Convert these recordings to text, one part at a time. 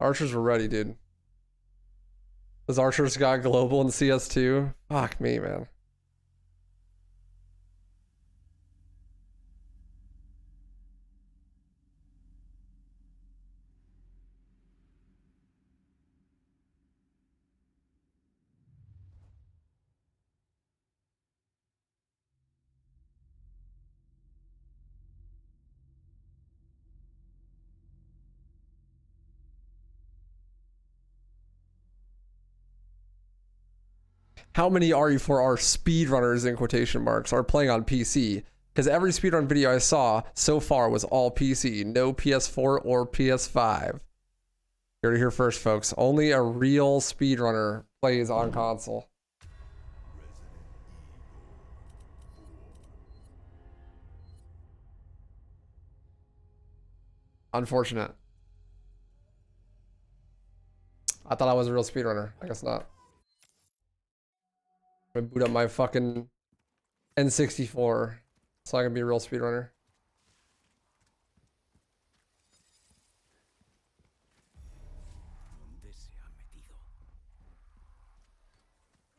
Archers were ready, dude. Those archers got global in CS2. Fuck me, man. How many RE4R speedrunners in quotation marks are playing on PC? Because every speedrun video I saw so far was all PC, no PS4 or PS5. You're to hear first, folks. Only a real speedrunner plays on console. Unfortunate. I thought I was a real speedrunner. I guess not. I'm gonna boot up my fucking N64 so I can be a real speedrunner.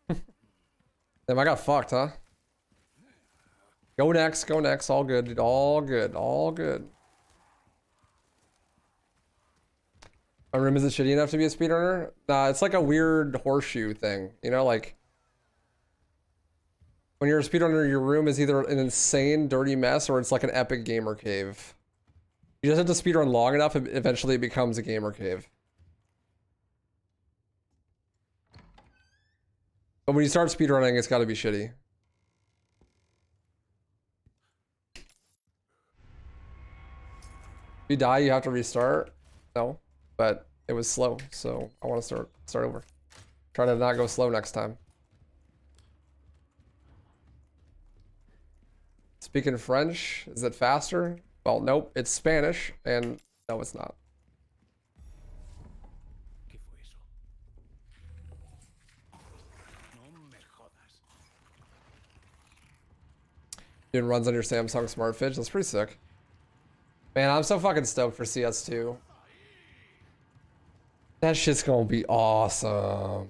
Damn, I got fucked, huh? Go next, all good, dude. All good, all good. My room isn't shitty enough to be a speedrunner? Nah, it's like a weird horseshoe thing. You know, like when you're a speedrunner, your room is either an insane, dirty mess or it's like an epic gamer cave. You just have to speedrun long enough, and eventually it becomes a gamer cave. But when you start speedrunning, it's gotta be shitty. If you die, you have to restart? No, but it was slow, so I want to start over. Try to not go slow next time. Speaking French, is it faster? Well, nope, it's Spanish, and no, it's not. Doing runs on your Samsung Smart Fidge, that's pretty sick. Man, I'm so fucking stoked for CS2. That shit's gonna be awesome.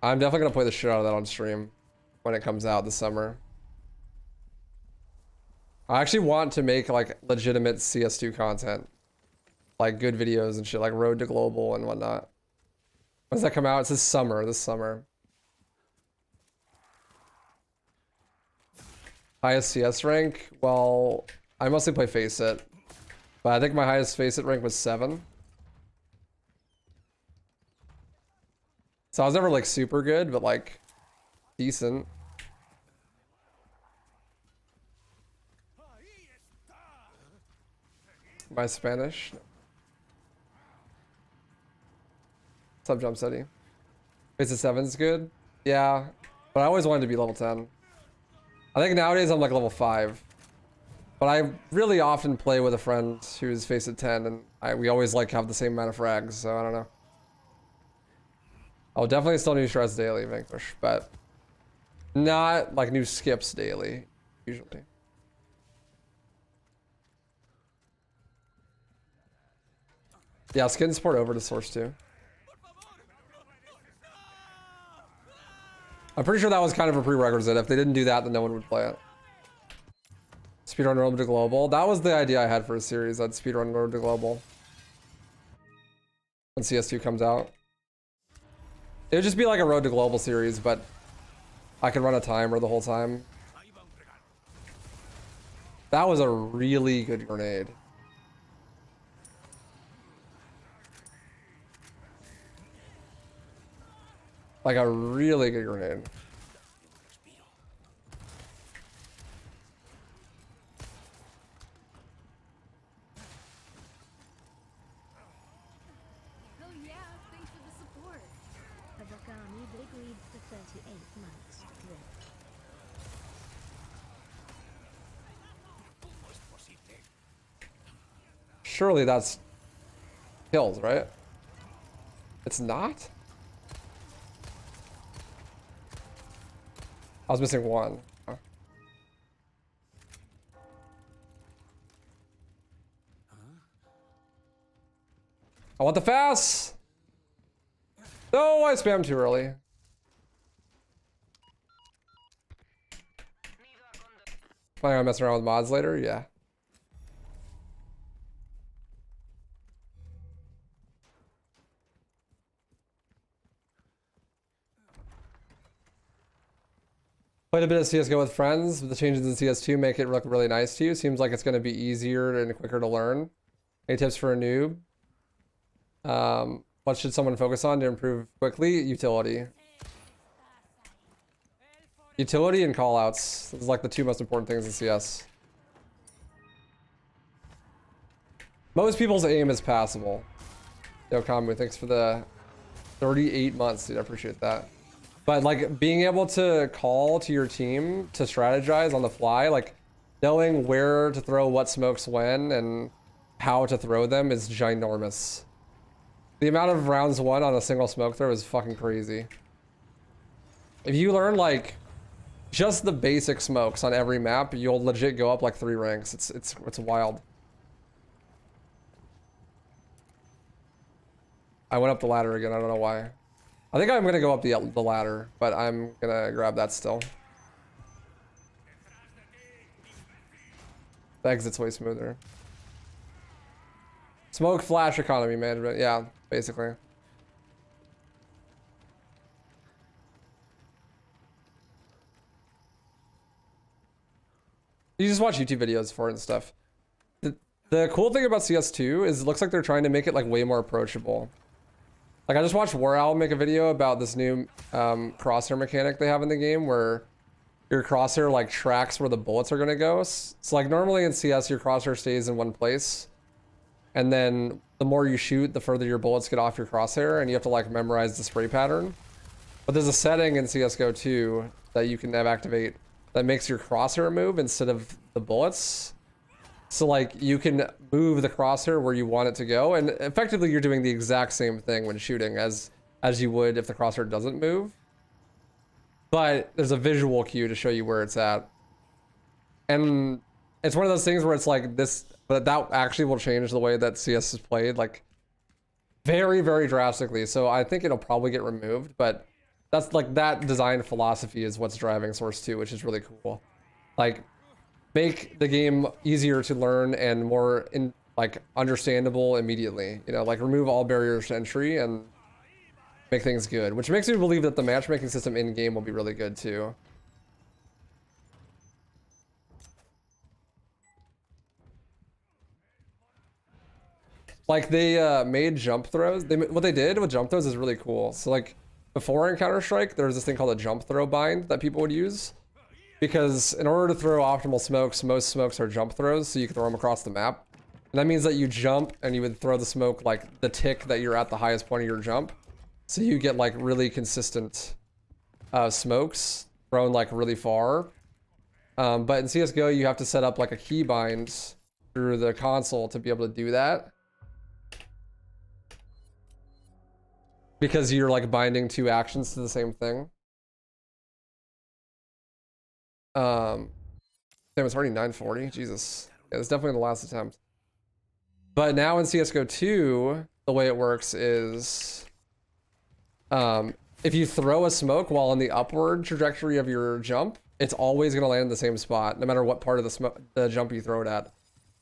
I'm definitely gonna play the shit out of that on stream when it comes out this summer. I actually want to make like legitimate CS2 content. Like good videos and shit, like Road to Global and whatnot. When does that come out? It's this summer. Highest CS rank? Well, I mostly play Faceit. But I think my highest Faceit rank was 7. So I was never like super good, but like decent. My Spanish. What's up, Jump City? Faceit 7's good? Yeah, but I always wanted to be level 10. I think nowadays I'm like level 5. But I really often play with a friend who's Faceit 10, and we always like have the same amount of frags, so I don't know. I'll definitely still new strats daily, Vanquish, but not like new skips daily, usually. Yeah, skins port over to Source 2. I'm pretty sure that was kind of a prerequisite. If they didn't do that, then no one would play it. Speedrun Road to Global. That was the idea I had for a series. I'd speedrun Road to Global when CS2 comes out. It would just be like a Road to Global series, but I could run a timer the whole time. That was a really good grenade. Like a really good grenade. Oh yeah, thanks for the support. Abakami Big Lead for 38 months. Surely that's kills, right? It's not? I was missing one. Oh. I want the fast! No, I spammed too early. Planning on messing around with mods later? Yeah. Played a bit of CSGO with friends, but the changes in CS2 make it look really nice to you. Seems like it's going to be easier and quicker to learn. Any tips for a noob? What should someone focus on to improve quickly? Utility. Utility and callouts. This is like the two most important things in CS. Most people's aim is passable. Yo, Kamu, thanks for the 38 months, dude. I appreciate that. But like being able to call to your team to strategize on the fly, like knowing where to throw what smokes when and how to throw them is ginormous. The amount of rounds won on a single smoke throw is fucking crazy. If you learn like just the basic smokes on every map, you'll legit go up like 3 ranks. It's wild. I went up the ladder again. I don't know why. I think I'm gonna go up the ladder, but I'm gonna grab that still. The exit's way smoother. Smoke flash economy management. Yeah, basically. You just watch YouTube videos for it and stuff. The cool thing about CS2 is it looks like they're trying to make it like way more approachable. Like I just watched War Owl make a video about this new crosshair mechanic they have in the game where your crosshair like tracks where the bullets are gonna go. So like normally in CS your crosshair stays in one place, and then the more you shoot, the further your bullets get off your crosshair, and you have to like memorize the spray pattern. But there's a setting in CSGO 2 that you can have activate that makes your crosshair move instead of the bullets. So like you can move the crosshair where you want it to go, and effectively you're doing the exact same thing when shooting as you would if the crosshair doesn't move. But there's a visual cue to show you where it's at. And it's one of those things where it's like this, but that actually will change the way that CS is played, like very, very drastically. So I think it'll probably get removed, but that's like that design philosophy is what's driving Source 2, which is really cool. Like make the game easier to learn and more like understandable immediately, you know, like remove all barriers to entry and make things good, which makes me believe that the matchmaking system in game will be really good too. Like they made jump throws. What they did with jump throws is really cool. So like before in Counter-Strike, there was this thing called a jump throw bind that people would use. Because in order to throw optimal smokes, most smokes are jump throws, so you can throw them across the map. And that means that you jump and you would throw the smoke like the tick that you're at the highest point of your jump. So you get like really consistent smokes thrown like really far. But in CSGO, you have to set up like a keybind through the console to be able to do that. Because you're like binding 2 actions to the same thing. Damn, it's already 9:40. Jesus. Yeah, it's definitely the last attempt. But now in CSGO 2, the way it works is if you throw a smoke while on the upward trajectory of your jump, it's always going to land in the same spot, no matter what part of the jump you throw it at.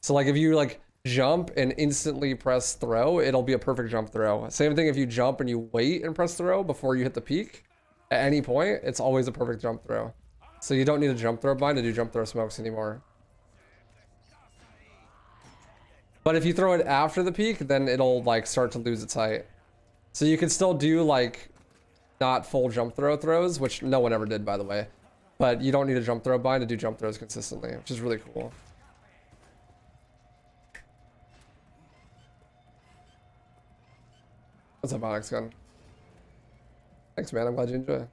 So like if you like jump and instantly press throw, it'll be a perfect jump throw. Same thing if you jump and you wait and press throw before you hit the peak. At any point, it's always a perfect jump throw. So you don't need a jump throw bind to do jump throw smokes anymore. But if you throw it after the peak, then it'll like start to lose its height. So you can still do like not full jump throw throws, which no one ever did, by the way. But you don't need a jump throw bind to do jump throws consistently, which is really cool. What's up, Onyx Gun? Thanks, man. I'm glad you enjoy.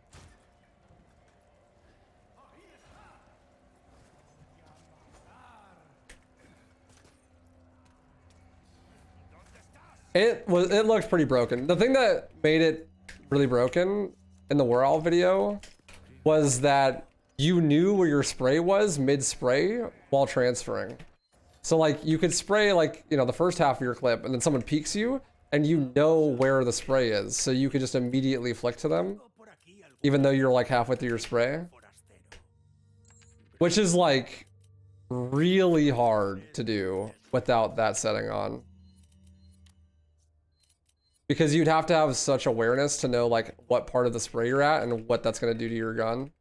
It looked pretty broken. The thing that made it really broken in the War Owl video was that you knew where your spray was mid-spray while transferring. So like you could spray like, you know, the first half of your clip and then someone peeks you and you know where the spray is, so you can just immediately flick to them, even though you're like halfway through your spray. Which is like really hard to do without that setting on. Because you'd have to have such awareness to know like what part of the spray you're at and what that's gonna do to your gun.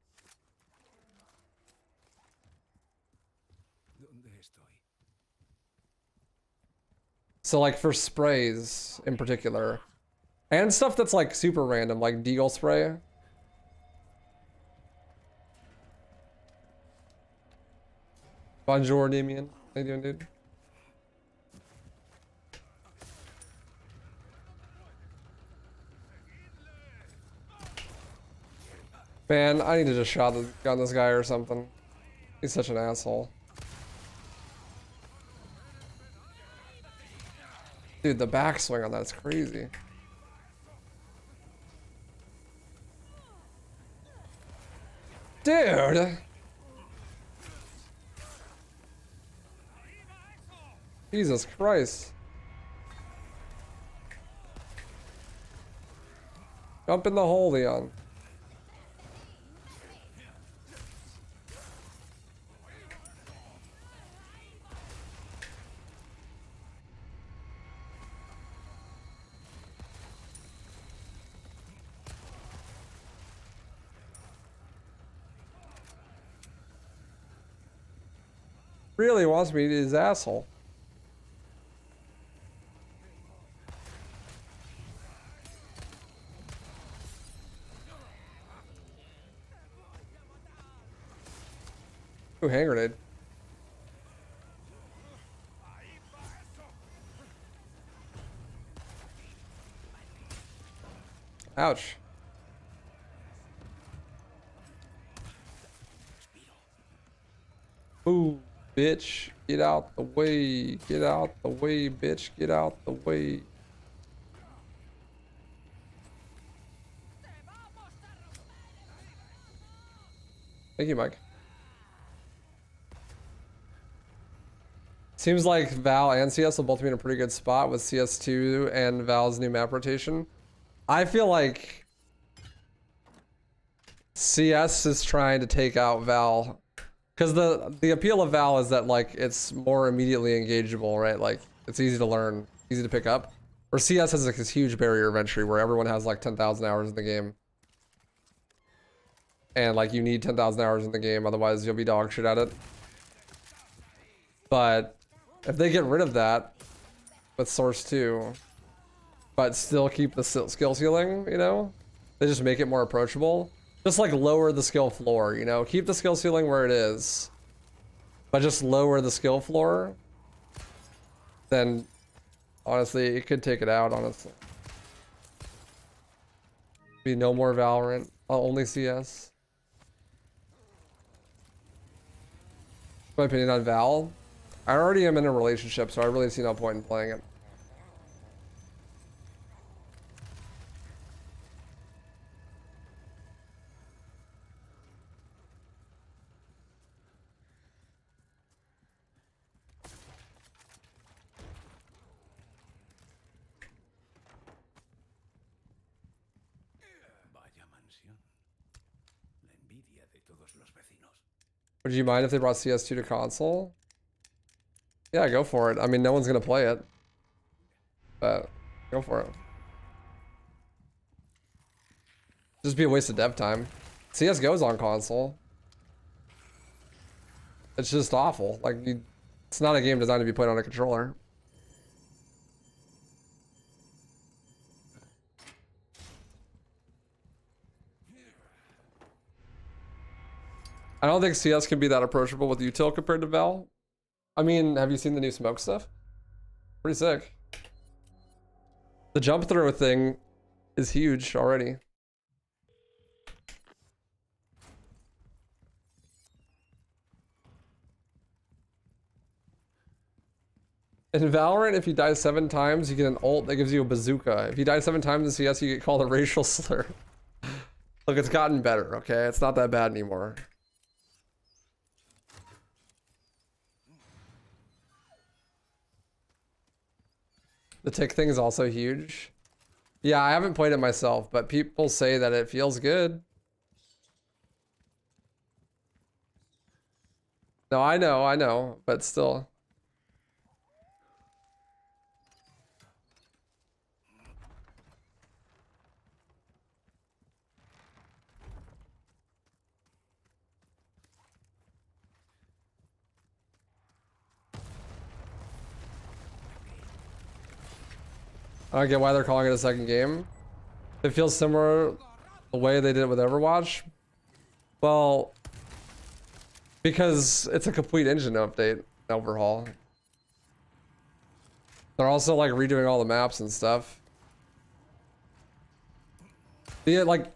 So like for sprays in particular, and stuff that's like super random, like deagle spray. Bonjour, Damien. How you doing, dude? Man, I need to just shot the gun this guy or something. He's such an asshole. Dude, the backswing on that's crazy. Dude! Jesus Christ. Jump in the hole, Leon. Really wants me to eat his asshole. Ooh, hand grenade. Ouch. Ooh, bitch. Get out the way. Get out the way, bitch. Get out the way. Thank you, Mike. Seems like Val and CS will both be in a pretty good spot with CS2 and Val's new map rotation. I feel like CS is trying to take out Val. Because the appeal of Val is that like it's more immediately engageable, right? Like it's easy to learn, easy to pick up. Or CS has like this huge barrier of entry where everyone has like 10,000 hours in the game. And like you need 10,000 hours in the game, otherwise you'll be dog shit at it. But if they get rid of that with Source 2, but still keep the skill ceiling, you know? They just make it more approachable. Just like lower the skill floor, you know? Keep the skill ceiling where it is, but just lower the skill floor. Then, honestly, it could take it out, honestly. Be no more Valorant, only CS. My opinion on Val. I already am in a relationship, so I really see no point in playing it. Would you mind if they brought CS2 to console? Yeah, go for it. I mean, no one's gonna play it, but go for it. Just be a waste of dev time. CS:GO's on console. It's just awful. Like, it's not a game designed to be played on a controller. I don't think CS can be that approachable with util compared to Val. I mean, have you seen the new smoke stuff? Pretty sick. The jump throw thing is huge already. In Valorant, if you die 7 times, you get an ult that gives you a bazooka. If you die 7 times in CS, you get called a racial slur. Look, it's gotten better, okay? It's not that bad anymore. The tick thing is also huge. Yeah, I haven't played it myself, but people say that it feels good. No, I know, but still. I don't get why they're calling it a second game. It feels similar the way they did it with Overwatch. Well, because it's a complete engine update, overhaul. They're also like redoing all the maps and stuff. Yeah, like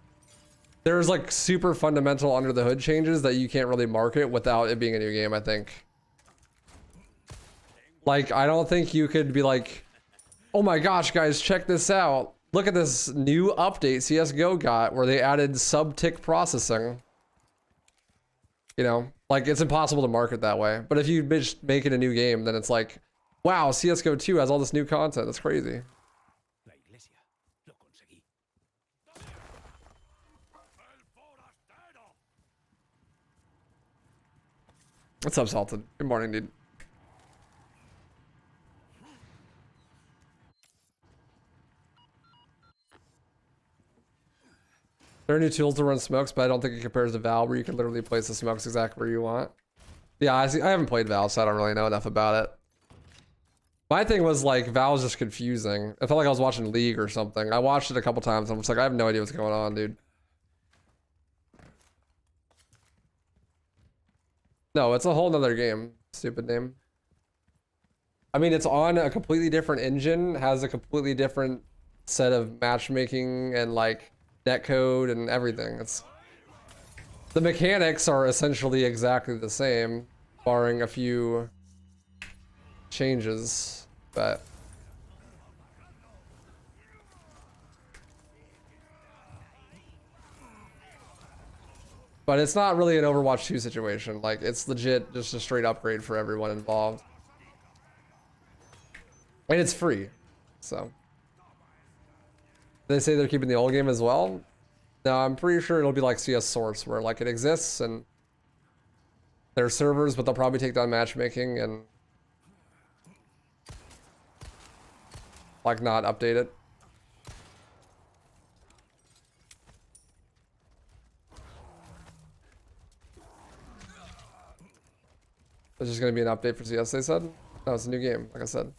there's like super fundamental under the hood changes that you can't really market without it being a new game, I think. Like, I don't think you could be like, oh my gosh, guys, check this out. Look at this new update CSGO got where they added subtick processing. You know, like it's impossible to market that way. But if you just make it a new game, then it's like, wow, CSGO 2 has all this new content. That's crazy. What's up, Salted? Good morning, dude. There are new tools to run smokes, but I don't think it compares to Val, where you can literally place the smokes exactly where you want. Yeah, I haven't played Val, so I don't really know enough about it. My thing was like, Val was just confusing. I felt like I was watching League or something. I watched it a couple times, and I'm just like, I have no idea what's going on, dude. No, it's a whole nother game. Stupid name. I mean, it's on a completely different engine, has a completely different set of matchmaking and like netcode and everything. It's the mechanics are essentially exactly the same, barring a few changes, but it's not really an Overwatch 2 situation. Like, it's legit just a straight upgrade for everyone involved. And it's free, so. They say they're keeping the old game as well. No, I'm pretty sure it'll be like CS Source, where like it exists and there's servers, but they'll probably take down matchmaking and like not update it. It's just gonna be an update for CS, they said? No, it's a new game, like I said.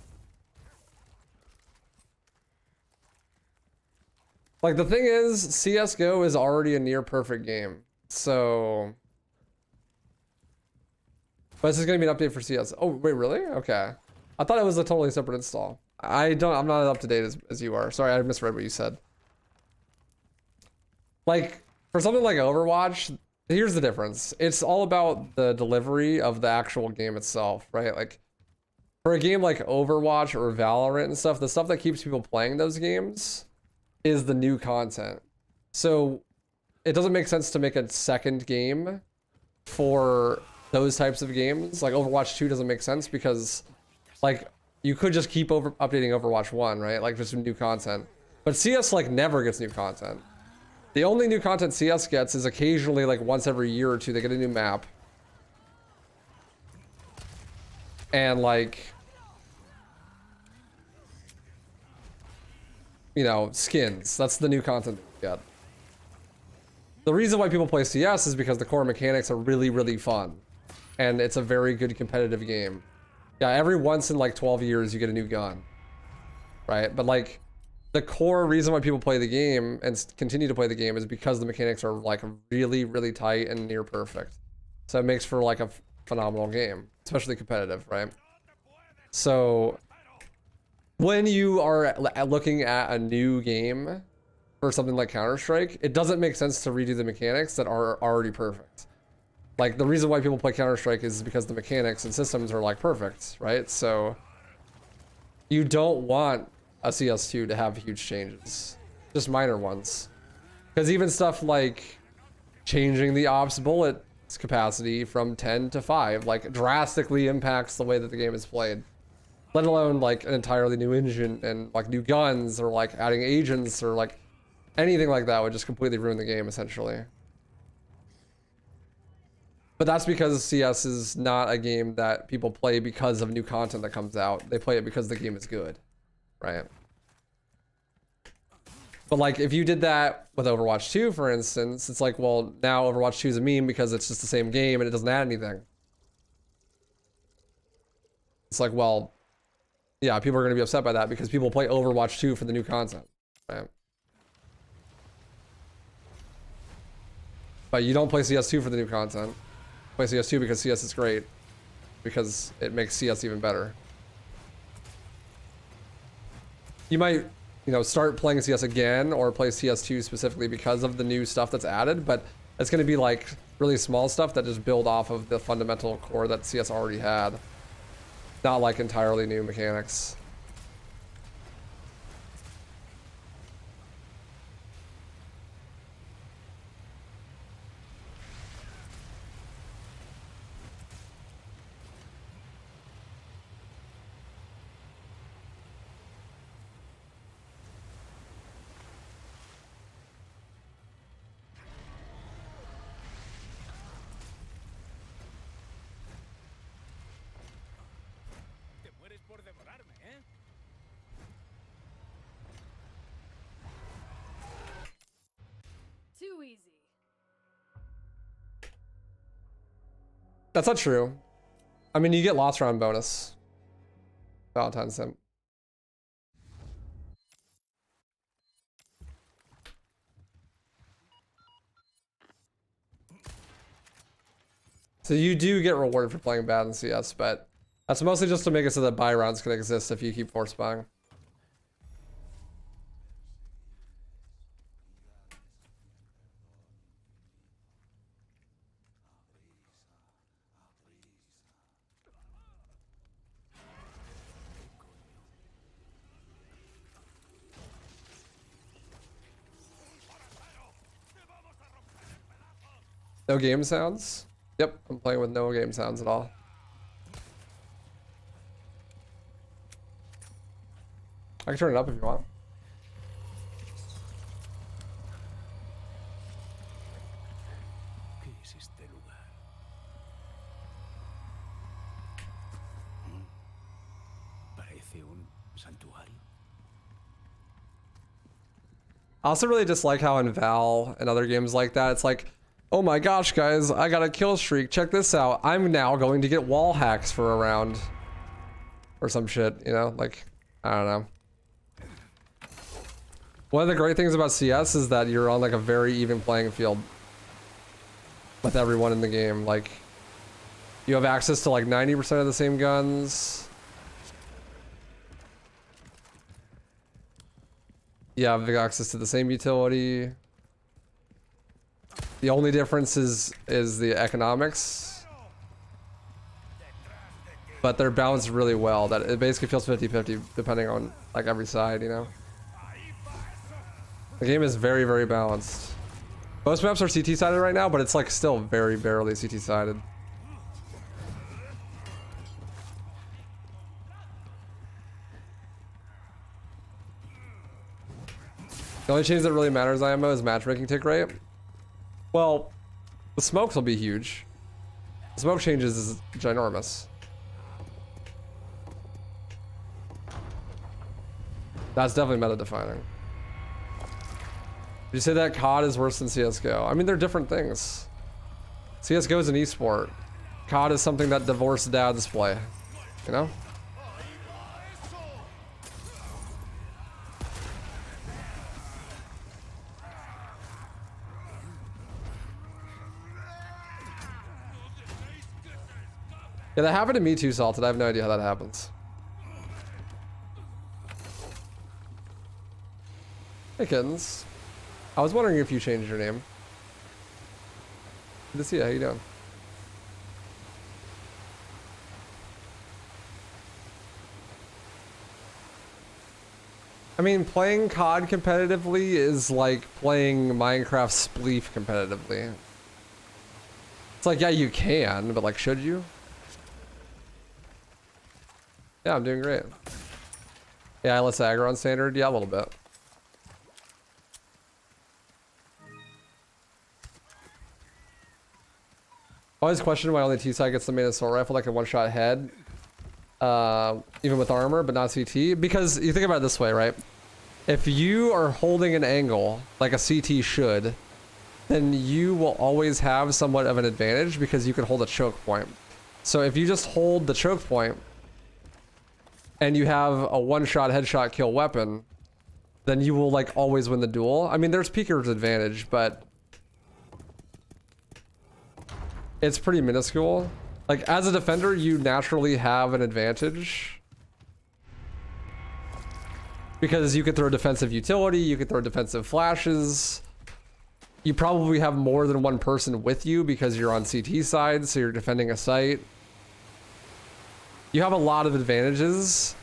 Like, the thing is, CSGO is already a near perfect game. So... But this is gonna be an update for CS. Oh, wait, really? Okay. I thought it was a totally separate install. I'm not as up to date as you are. Sorry, I misread what you said. Like, for something like Overwatch, here's the difference. It's all about the delivery of the actual game itself, right? Like, for a game like Overwatch or Valorant and stuff, the stuff that keeps people playing those games is the new content. So it doesn't make sense to make a second game for those types of games. Like Overwatch 2 doesn't make sense because like you could just keep updating Overwatch 1, right? Like just new content. But CS like never gets new content. The only new content CS gets is occasionally like once every year or two they get a new map. And like, you know, skins. That's the new content you get. The reason why people play CS is because the core mechanics are really, really fun. And it's a very good competitive game. Yeah, every once in like 12 years you get a new gun. Right? But like, the core reason why people play the game and continue to play the game is because the mechanics are like really, really tight and near perfect. So it makes for like a phenomenal game, especially competitive, right? So when you are looking at a new game for something like Counter-Strike, it doesn't make sense to redo the mechanics that are already perfect. Like the reason why people play Counter-Strike is because the mechanics and systems are like perfect, right? So you don't want a CS2 to have huge changes, just minor ones. Because even stuff like changing the ops bullets capacity from 10 to 5 like drastically impacts the way that the game is played. let alone like an entirely new engine and like new guns or like adding agents or like anything like that would just completely ruin the game essentially. But that's because CS is not a game that people play because of new content that comes out. They play it because the game is good, right? But like if you did that with Overwatch 2, for instance, it's like, well, now Overwatch 2 is a meme because it's just the same game and it doesn't add anything. It's like, well, yeah, people are going to be upset by that because people play Overwatch 2 for the new content, right? But you don't play CS2 for the new content. Play CS2 because CS is great, because it makes CS even better. You might, you know, start playing CS again or play CS2 specifically because of the new stuff that's added, but it's going to be like really small stuff that just build off of the fundamental core that CS already had. Not like entirely new mechanics. Too easy. That's not true. I mean, you get lost round bonus. Valentine's Sim. So you do get rewarded for playing bad in CS, but that's mostly just to make it so that buy rounds can exist if you keep force buying. No game sounds? Yep, I'm playing with no game sounds at all. I can turn it up if you want. I also really dislike how in Val and other games like that, it's like, oh my gosh, guys, I got a kill streak. Check this out. I'm now going to get wall hacks for a round. Or some shit, you know? Like, I don't know. One of the great things about CS is that you're on like a very even playing field with everyone in the game. Like, you have access to like 90% of the same guns. You have access to the same utility. The only difference is the economics. But they're balanced really well. That it basically feels 50-50 depending on like every side, you know? The game is very, very balanced. Most maps are CT sided right now, but it's like still very barely CT sided. The only change that really matters, IMO, is matchmaking tick rate. Well, the smokes will be huge. The smoke changes is ginormous. That's definitely meta defining. Did you say that COD is worse than CSGO? I mean, they're different things. CSGO is an esport. COD is something that divorced dads play. You know? Yeah, that happened to me too, Salted. I have no idea how that happens. Hey, kittens. I was wondering if you changed your name. Good to see you. How you doing? I mean, playing COD competitively is like playing Minecraft Spleef competitively. It's like, yeah, you can, but like, should you? Yeah, I'm doing great. Yeah, let's aggro on standard. Yeah, a little bit. Always question why only T-side gets the main assault rifle like a one-shot head. Even with armor, but not CT. Because you think about it this way, right? If you are holding an angle like a CT should, then you will always have somewhat of an advantage because you can hold a choke point. So if you just hold the choke point and you have a one-shot headshot kill weapon, then you will like always win the duel. I mean, there's peeker's advantage, but it's pretty minuscule. Like as a defender, you naturally have an advantage because you could throw defensive utility, you could throw defensive flashes. You probably have more than one person with you because you're on CT side, so you're defending a site. You have a lot of advantages.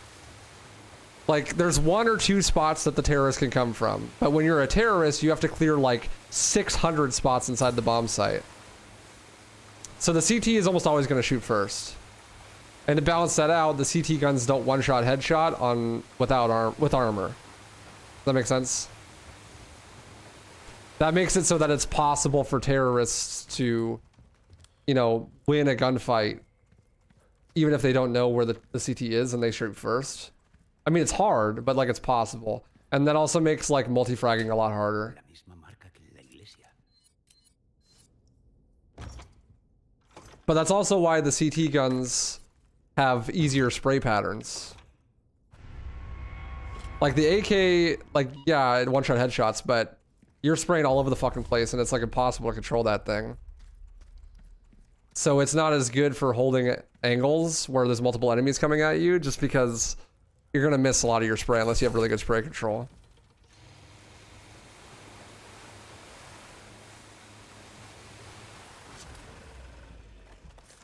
Like, there's 1 or 2 spots that the terrorist can come from. But when you're a terrorist, you have to clear like 600 spots inside the bomb site. So the CT is almost always going to shoot first. And to balance that out, the CT guns don't one-shot headshot on with armor. Does that make sense? That makes it so that it's possible for terrorists to, you know, win a gunfight even if they don't know where the CT is and they shoot first. I mean, it's hard, but like it's possible. And that also makes like multi-fragging a lot harder. But that's also why the CT guns have easier spray patterns. Like the AK, like, yeah, it one-shot headshots, but you're spraying all over the fucking place and it's like impossible to control that thing. So it's not as good for holding angles where there's multiple enemies coming at you just because you're gonna miss a lot of your spray unless you have really good spray control.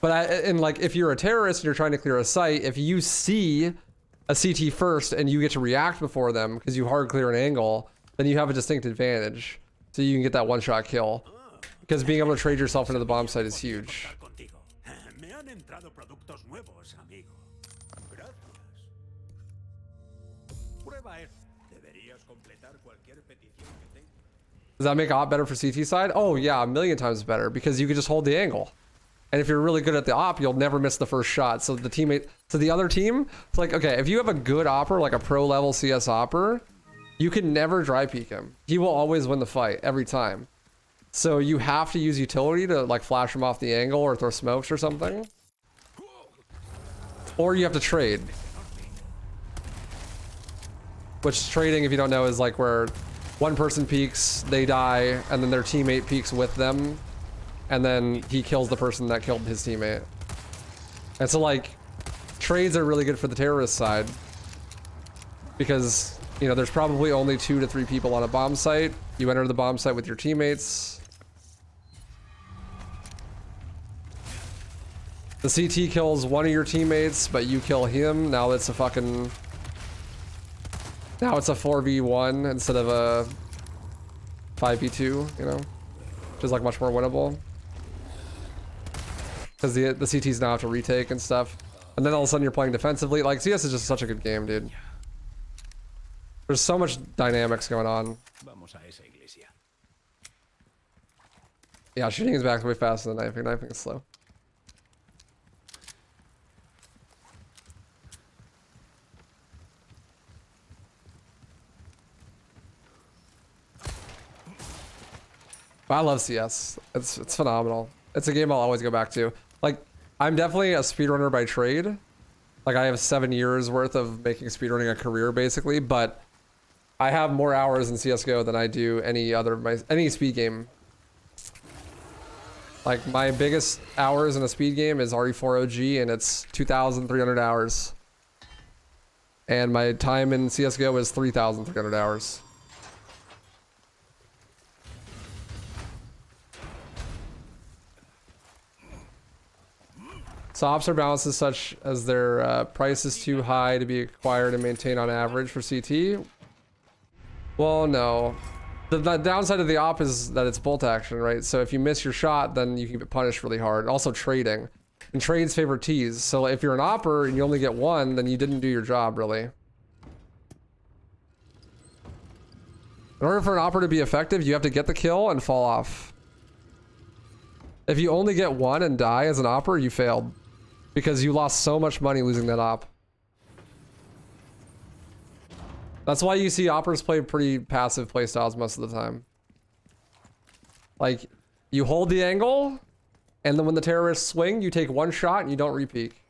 But and like if you're a terrorist and you're trying to clear a site, if you see a CT first and you get to react before them because you hard clear an angle, then you have a distinct advantage. So you can get that one-shot kill. Because being able to trade yourself into the bomb site is huge. Does that make op better for CT side? Oh yeah, a million times better because you can just hold the angle. And if you're really good at the op, you'll never miss the first shot. So the teammate, so the other team, it's like, okay, if you have a good opper, like a pro level CS opper, you can never dry peek him. He will always win the fight every time. So you have to use utility to like flash him off the angle or throw smokes or something. Or you have to trade. Which trading, if you don't know, is like where one person peeks, they die, and then their teammate peeks with them. And then he kills the person that killed his teammate. And so like, trades are really good for the terrorist side. Because, you know, there's probably only 2 to 3 people on a bomb site. You enter the bomb site with your teammates. The CT kills one of your teammates, but you kill him. Now it's a fucking... Now it's a 4v1 instead of a 5v2, you know? Which is like much more winnable. Because the CTs now have to retake and stuff. And then all of a sudden you're playing defensively. Like, CS is just such a good game, dude. There's so much dynamics going on. Yeah, shooting is back way faster than knifing. Knifing is slow. But I love CS. It's phenomenal. It's a game I'll always go back to. Like, I'm definitely a speedrunner by trade. Like, I have 7 years worth of making speedrunning a career, basically, but I have more hours in CSGO than I do any speed game. Like, my biggest hours in a speed game is RE4 OG, and it's 2,300 hours. And my time in CSGO is 3,300 hours. So ops are balanced as such as their price is too high to be acquired and maintained on average for CT. Well, no. The downside of the op is that it's bolt action, right? So if you miss your shot, then you can get punished really hard. Also trading. And trades favor T's. So if you're an opper and you only get one, then you didn't do your job, really. In order for an opper to be effective, you have to get the kill and fall off. If you only get one and die as an opper, you failed. Because you lost so much money losing that op. That's why you see oppers play pretty passive playstyles most of the time. Like, you hold the angle, and then when the terrorists swing, you take one shot and you don't repeak.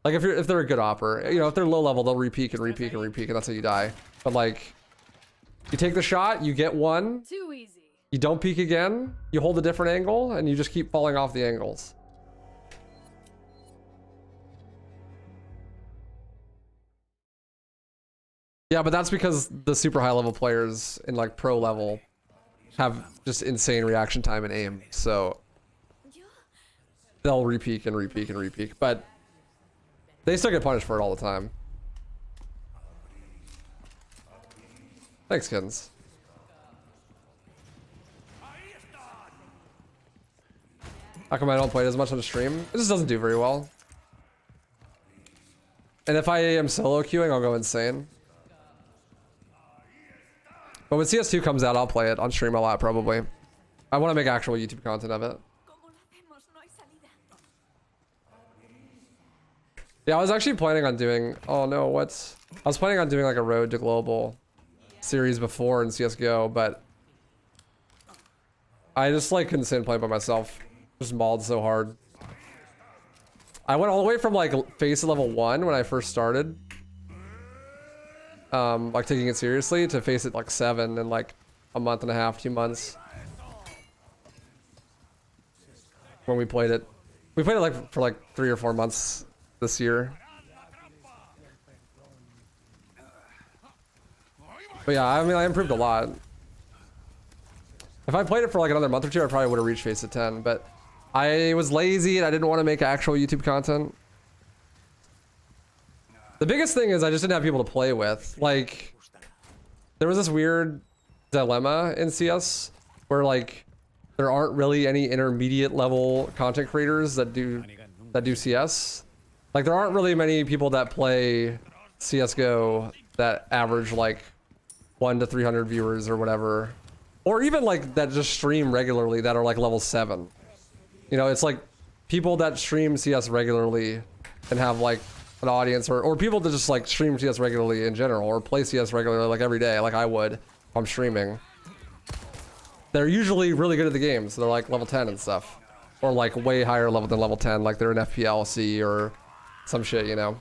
Like if they're a good opper, you know, if they're low level, they'll repeak and repeak and repeak, and that's how you die. But like, you take the shot, you get one. Too easy. You don't peek again. You hold a different angle, and you just keep falling off the angles. Yeah, but that's because the super high level players in like pro level have just insane reaction time and aim, so they'll repeak and repeak and repeak, but they still get punished for it all the time. Thanks, kittens. How come I don't play it as much on the stream? It just doesn't do very well. And if I am solo queuing, I'll go insane. But when CS2 comes out, I'll play it on stream a lot, probably. I want to make actual YouTube content of it. Yeah, I was actually planning on doing... Oh no, what's... I was planning on doing like a Road to Global series before in CSGO, but... I just like couldn't stand playing by myself. Just mauled so hard. I went all the way from like Faceit level 1 when I first started. Like taking it seriously to Faceit like 7 in like a month and a half, 2 months. When we played it. We played it like for like 3 or 4 months this year. But yeah, I mean, I improved a lot. If I played it for like another month or two, I probably would have reached Faceit 10, but I was lazy and I didn't want to make actual YouTube content. The biggest thing is I just didn't have people to play with. Like, there was this weird dilemma in CS where like there aren't really any intermediate level content creators that do CS. Like, there aren't really many people that play CSGO that average like 1 to 300 viewers or whatever, or even like that just stream regularly that are like level 7. You know, it's like people that stream CS regularly and have like an audience, or people that just like stream CS regularly in general, or play CS regularly like every day, like I would if I'm streaming. They're usually really good at the game, so they're like level 10 and stuff, or like way higher level than level 10, like they're an FPLC or some shit, you know.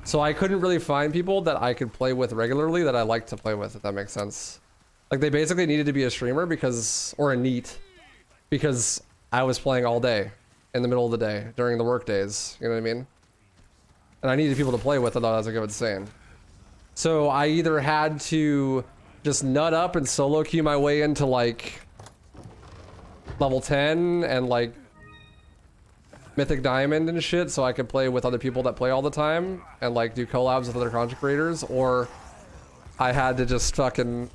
So I couldn't really find people that I could play with regularly that I like to play with, if that makes sense. Like, they basically needed to be a streamer because, or a NEET, because I was playing all day in the middle of the day during the work days, you know what I mean? And I needed people to play with, otherwise I go insane. So I either had to just nut up and solo queue my way into like level 10 and like Mythic Diamond and shit, so I could play with other people that play all the time and like do collabs with other content creators, or I had to just fucking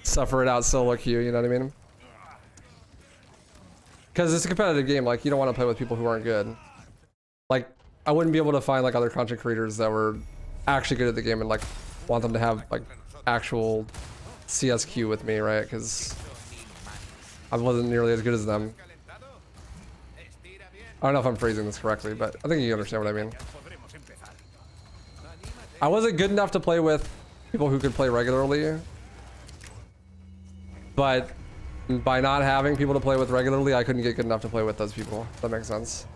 suffer it out solo queue, you know what I mean? Because it's a competitive game, like you don't want to play with people who aren't good. Like, I wouldn't be able to find like other content creators that were actually good at the game and like want them to have like actual CS queue with me, right? Because I wasn't nearly as good as them. I don't know if I'm phrasing this correctly, but I think you understand what I mean. I wasn't good enough to play with people who could play regularly, but by not having people to play with regularly, I couldn't get good enough to play with those people, if that makes sense.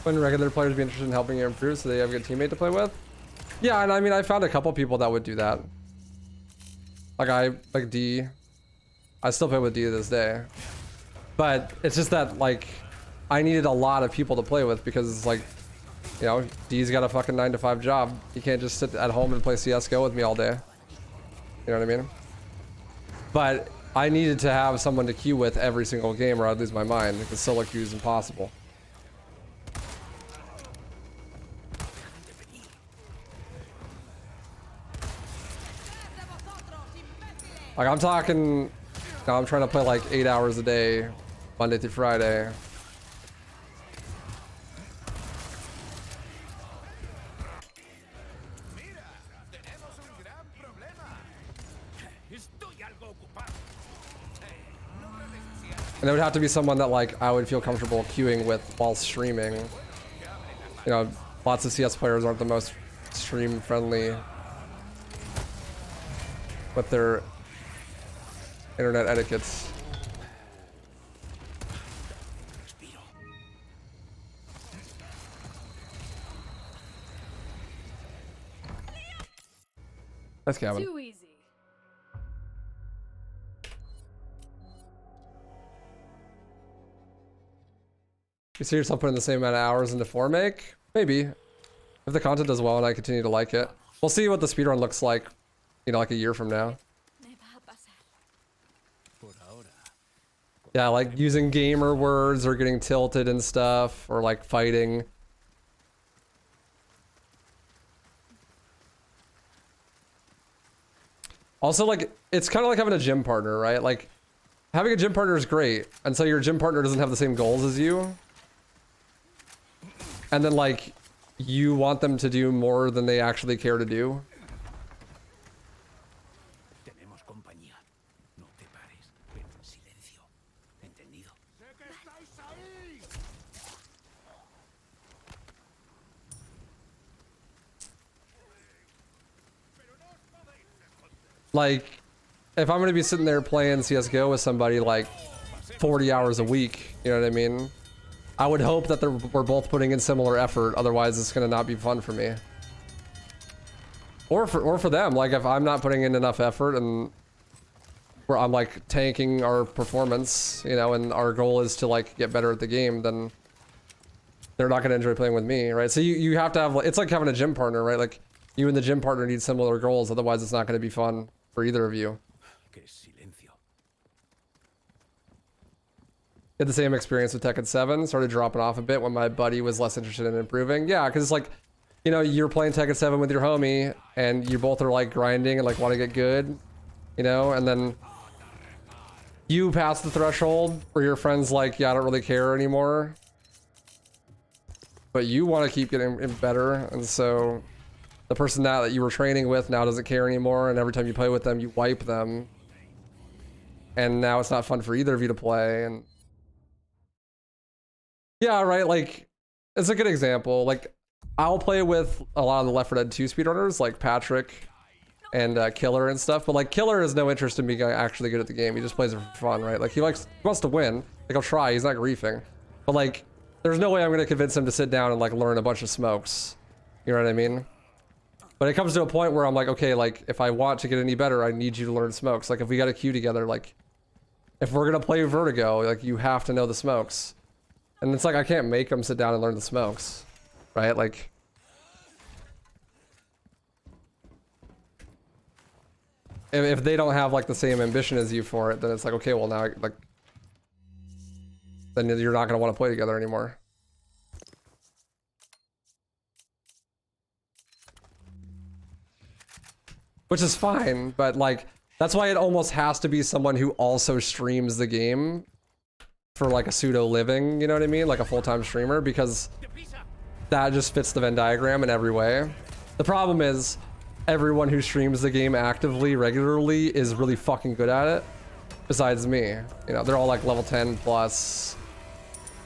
When regular players be interested in helping you improve so they have a good teammate to play with? Yeah, and I mean, I found a couple people that would do that. Like D. I still play with D to this day. But it's just that, like, I needed a lot of people to play with because it's like, you know, D's got a fucking 9-to-5 job. He can't just sit at home and play CSGO with me all day. You know what I mean? But I needed to have someone to queue with every single game or I'd lose my mind because solo queue is impossible. Like I'm talking, now I'm trying to play like 8 hours a day, Monday through Friday. And it would have to be someone that like I would feel comfortable queuing with while streaming. You know, lots of CS players aren't the most stream friendly with their internet etiquettes. That's Kevin. Too easy. You see yourself putting the same amount of hours into Remake? Maybe. If the content does well and I continue to like it. We'll see what the speedrun looks like, you know, like a year from now. Yeah, like using gamer words or getting tilted and stuff, or like fighting. Also, like, it's kind of like having a gym partner, right? Like, having a gym partner is great until your gym partner doesn't have the same goals as you. And then, like, you want them to do more than they actually care to do. Like, if I'm gonna be sitting there playing CSGO with somebody like 40 hours a week, you know what I mean? I would hope that we're both putting in similar effort, otherwise it's gonna not be fun for me. Or for them, like if I'm not putting in enough effort and where I'm like tanking our performance, you know, and our goal is to like get better at the game, then they're not gonna enjoy playing with me, right? So you have to have, it's like having a gym partner, right? Like you and the gym partner need similar goals, otherwise it's not gonna be fun for either of you. Had the same experience with Tekken 7, started dropping off a bit when my buddy was less interested in improving. Yeah, because it's like, you know, you're playing Tekken 7 with your homie, and you both are like grinding and like want to get good, you know, and then you pass the threshold where your friend's like, yeah, I don't really care anymore. But you want to keep getting better, and so the person now that you were training with now doesn't care anymore, and every time you play with them, you wipe them. And now it's not fun for either of you to play, and yeah, right, like, it's a good example. Like, I'll play with a lot of the Left 4 Dead 2 speedrunners, like Patrick and Killer and stuff, but like, Killer has no interest in being actually good at the game. He just plays it for fun, right? Like, he wants to win. Like, I'll try, he's not griefing. But like, there's no way I'm gonna convince him to sit down and like learn a bunch of smokes. You know what I mean? But it comes to a point where I'm like, okay, like, if I want to get any better, I need you to learn smokes. Like, if we got a queue together, like, if we're gonna play Vertigo, like, you have to know the smokes. And it's like, I can't make them sit down and learn the smokes, right? Like, if they don't have like the same ambition as you for it, then it's like, okay, well now, like, then you're not gonna want to play together anymore. Which is fine, but like, that's why it almost has to be someone who also streams the game for like a pseudo living, you know what I mean? Like a full-time streamer, because that just fits the Venn diagram in every way. The problem is everyone who streams the game actively, regularly, is really fucking good at it, besides me. You know, they're all like level 10 plus,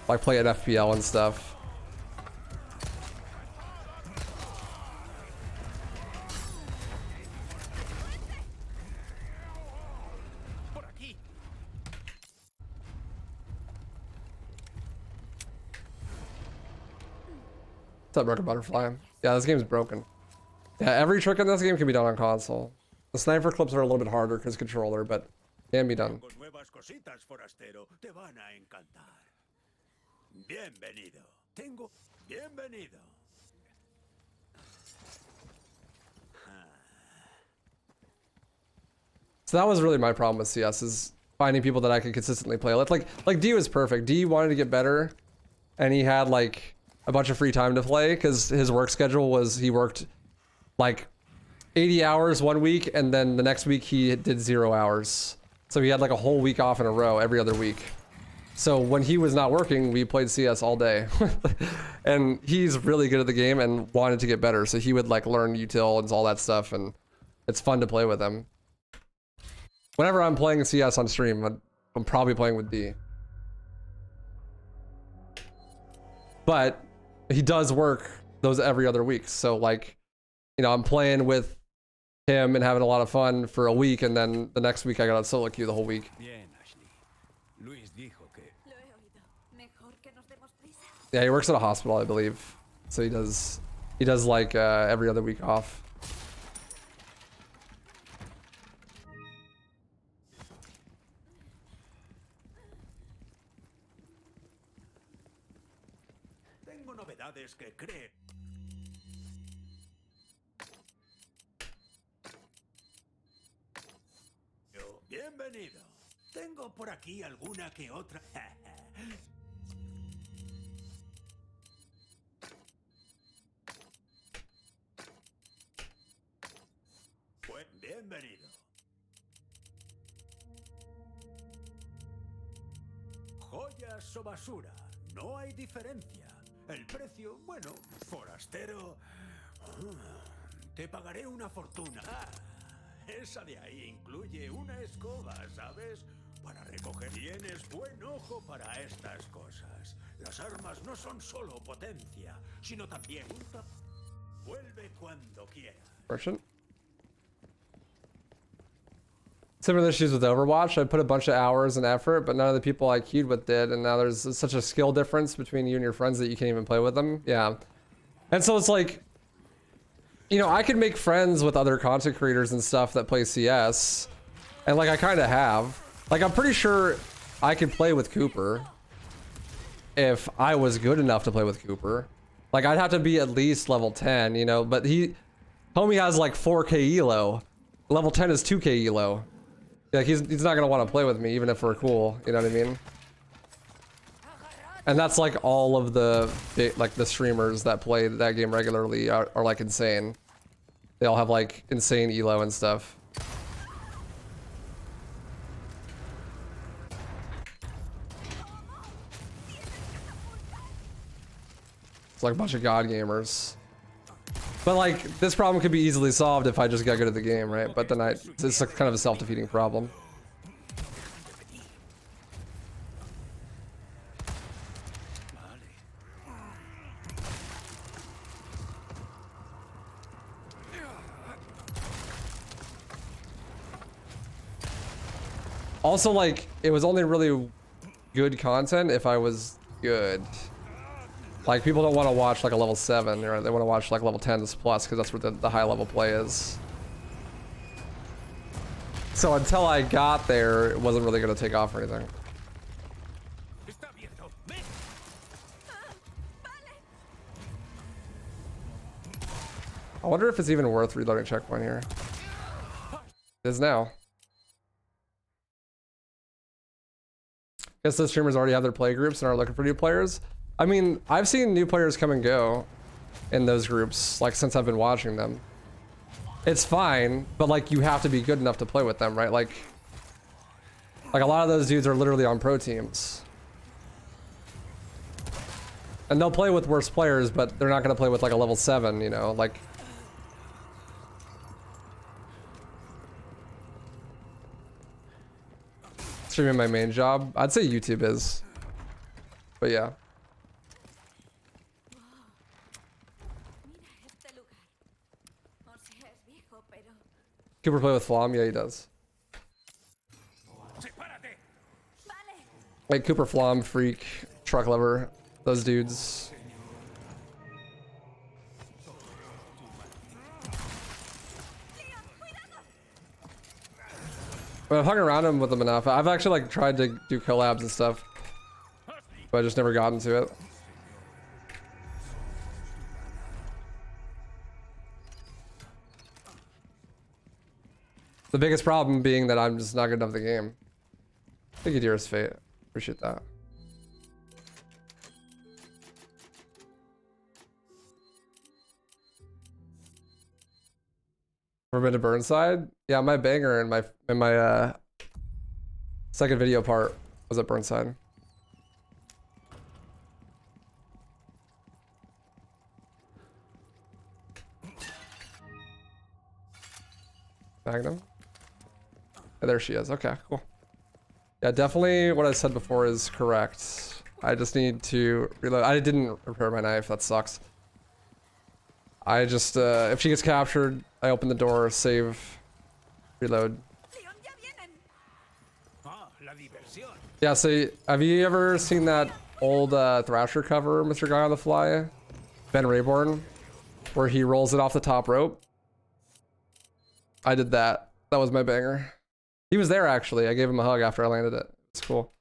like play at FPL and stuff. What's up, Broken Butterfly? Yeah, this game's broken. Yeah, every trick in this game can be done on console. The sniper clips are a little bit harder because controller, but can be done. So that was really my problem with CS, is finding people that I could consistently play with. Like D was perfect. D wanted to get better, and he had like a bunch of free time to play because his work schedule was he worked like 80 hours one week, and then the next week he did 0 hours. So he had like a whole week off in a row every other week. So when he was not working, we played CS all day. And he's really good at the game and wanted to get better. So he would like learn util and all that stuff, and it's fun to play with him. Whenever I'm playing CS on stream, I'm probably playing with D. But he does work those every other week. So like, you know, I'm playing with him and having a lot of fun for a week, and then the next week I got on solo queue the whole week. Yeah, he works at a hospital, I believe. So he does like every other week off. Bienvenido. Tengo por aquí alguna que otra. Bienvenido. Joyas o basura, no hay diferencia. El precio, bueno, forastero. Te pagaré una fortuna. Esa de ahí incluye una escoba, ¿sabes? Para recoger. Tienes buen ojo para estas cosas. Las armas no son solo potencia, sino también un... Vuelve cuando quieras. Merchant. Similar issues with Overwatch. I put a bunch of hours and effort, but none of the people I queued with did, and now there's such a skill difference between you and your friends that you can't even play with them. Yeah. And so it's like, you know, I could make friends with other content creators and stuff that play CS, and like I kind of have. Like I'm pretty sure I could play with Cooper if I was good enough to play with Cooper. Like I'd have to be at least level 10, you know, but homie has like 4k elo. Level 10 is 2k elo. Like he's not gonna want to play with me even if we're cool, you know what I mean? And that's like all of the streamers that play that game regularly are like insane. They all have like insane elo and stuff. It's like a bunch of god gamers. But like this problem could be easily solved if I just got good at the game, right? But then it's kind of a self-defeating problem. Also, like, it was only really good content if I was good. Like, people don't want to watch, like, a level 7, or they want to watch, like, level 10s plus, because that's where the high-level play is. So until I got there, it wasn't really going to take off or anything. I wonder if it's even worth reloading checkpoint here. It is now. Guess those streamers already have their play groups and are looking for new players. I mean, I've seen new players come and go in those groups, like, since I've been watching them. It's fine, but, like, you have to be good enough to play with them, right? Like a lot of those dudes are literally on pro teams. And they'll play with worse players, but they're not going to play with, like, a level 7, you know? Like... Streaming my main job? I'd say YouTube is. But yeah. Cooper play with Flom? Yeah, he does. Like Cooper, Flom, Freak, Truck Lover, those dudes. But I'm fucking around with them enough. I've actually like tried to do collabs and stuff, but I just never got into it. The biggest problem being that I'm just not good enough at the game. Thank you, dearest fate. Appreciate that. Ever been to Burnside? Yeah, my banger and my second video part was at Burnside. Magnum? Yeah, there she is. Okay, cool. Yeah, definitely what I said before is correct. I just need to reload. I didn't repair my knife. That sucks. I just, if she gets captured, I open the door, save, reload. Yeah, so have you ever seen that old Thrasher cover, Mr. Guy on the Fly? Ben Rayborn? Where he rolls it off the top rope? I did that. That was my banger. He was there actually. I gave him a hug after I landed it. It's cool.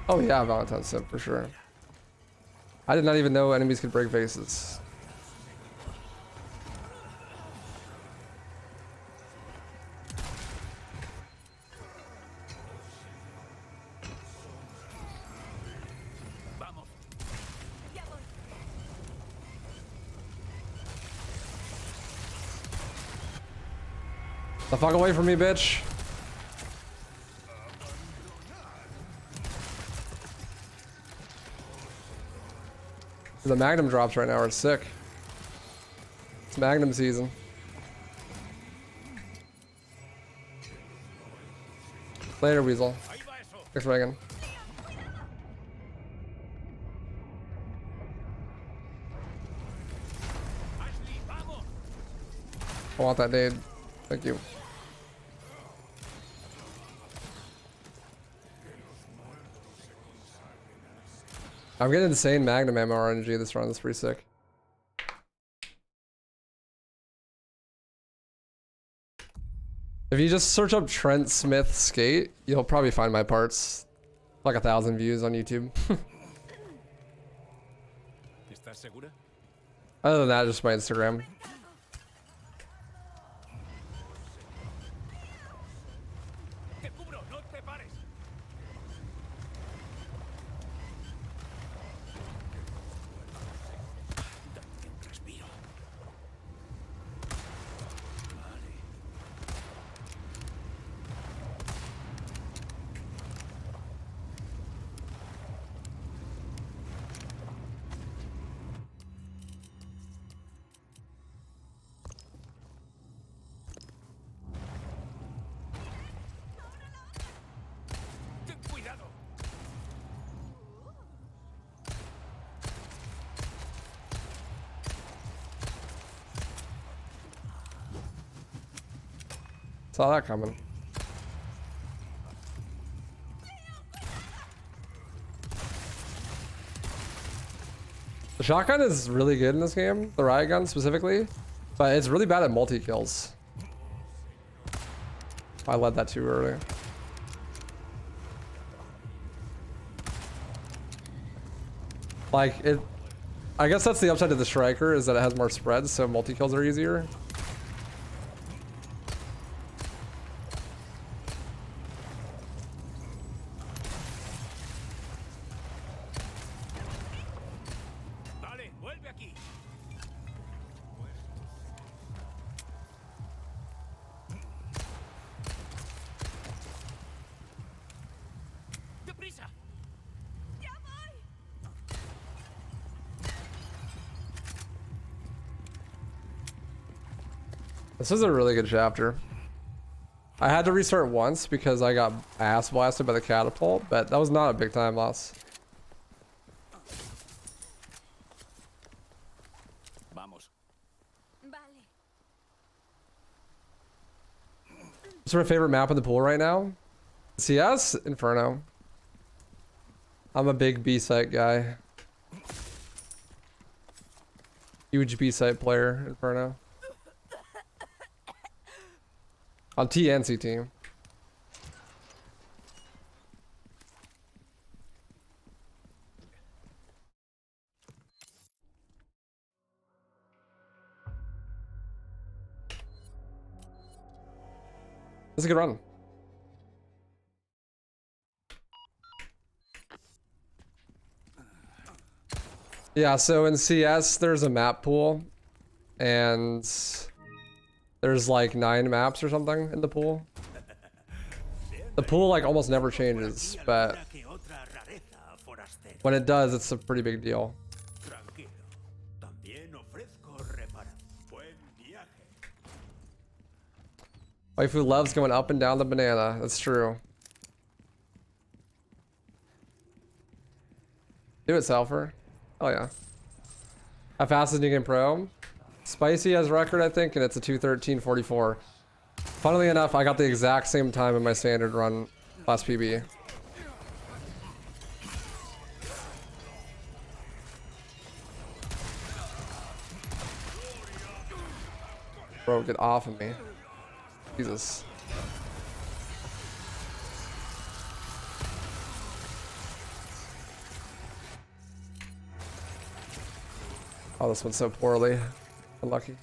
Oh yeah, Valentine's Sim for sure. I did not even know enemies could break vases. The fuck away from me, bitch. The Magnum drops right now are sick. It's Magnum season. Later, Weasel. Thanks, Reagan. I want that nade. Thank you. I'm getting insane Magnum ammo RNG this run. That's pretty sick. If you just search up Trent Smith skate, you'll probably find my parts. Like 1,000 views on YouTube. Other than that, just my Instagram. Saw that coming. The shotgun is really good in this game, the riot gun specifically, but it's really bad at multi-kills. I led that too early. Like it, I guess that's the upside of the striker is that it has more spreads, so multi-kills are easier. This is a really good chapter. I had to restart once because I got ass blasted by the catapult, but that was not a big time loss. Vamos. Vale. What's my favorite map in the pool right now? CS? Inferno. I'm a big B-site guy. Huge B-site player, Inferno. On TNC team. This is a good run. Yeah, so in CS, there's a map pool, and there's like 9 maps or something in the pool. The pool like almost never changes, but when it does, it's a pretty big deal. Waifu loves going up and down the banana. That's true. Do it, Salfer. Oh yeah. How fast is New Game Pro? Spicy has record, I think, and it's a 2:13.44. Funnily enough, I got the exact same time in my standard run last PB. Bro, get off of me. Jesus. Oh, this went so poorly. Unlucky.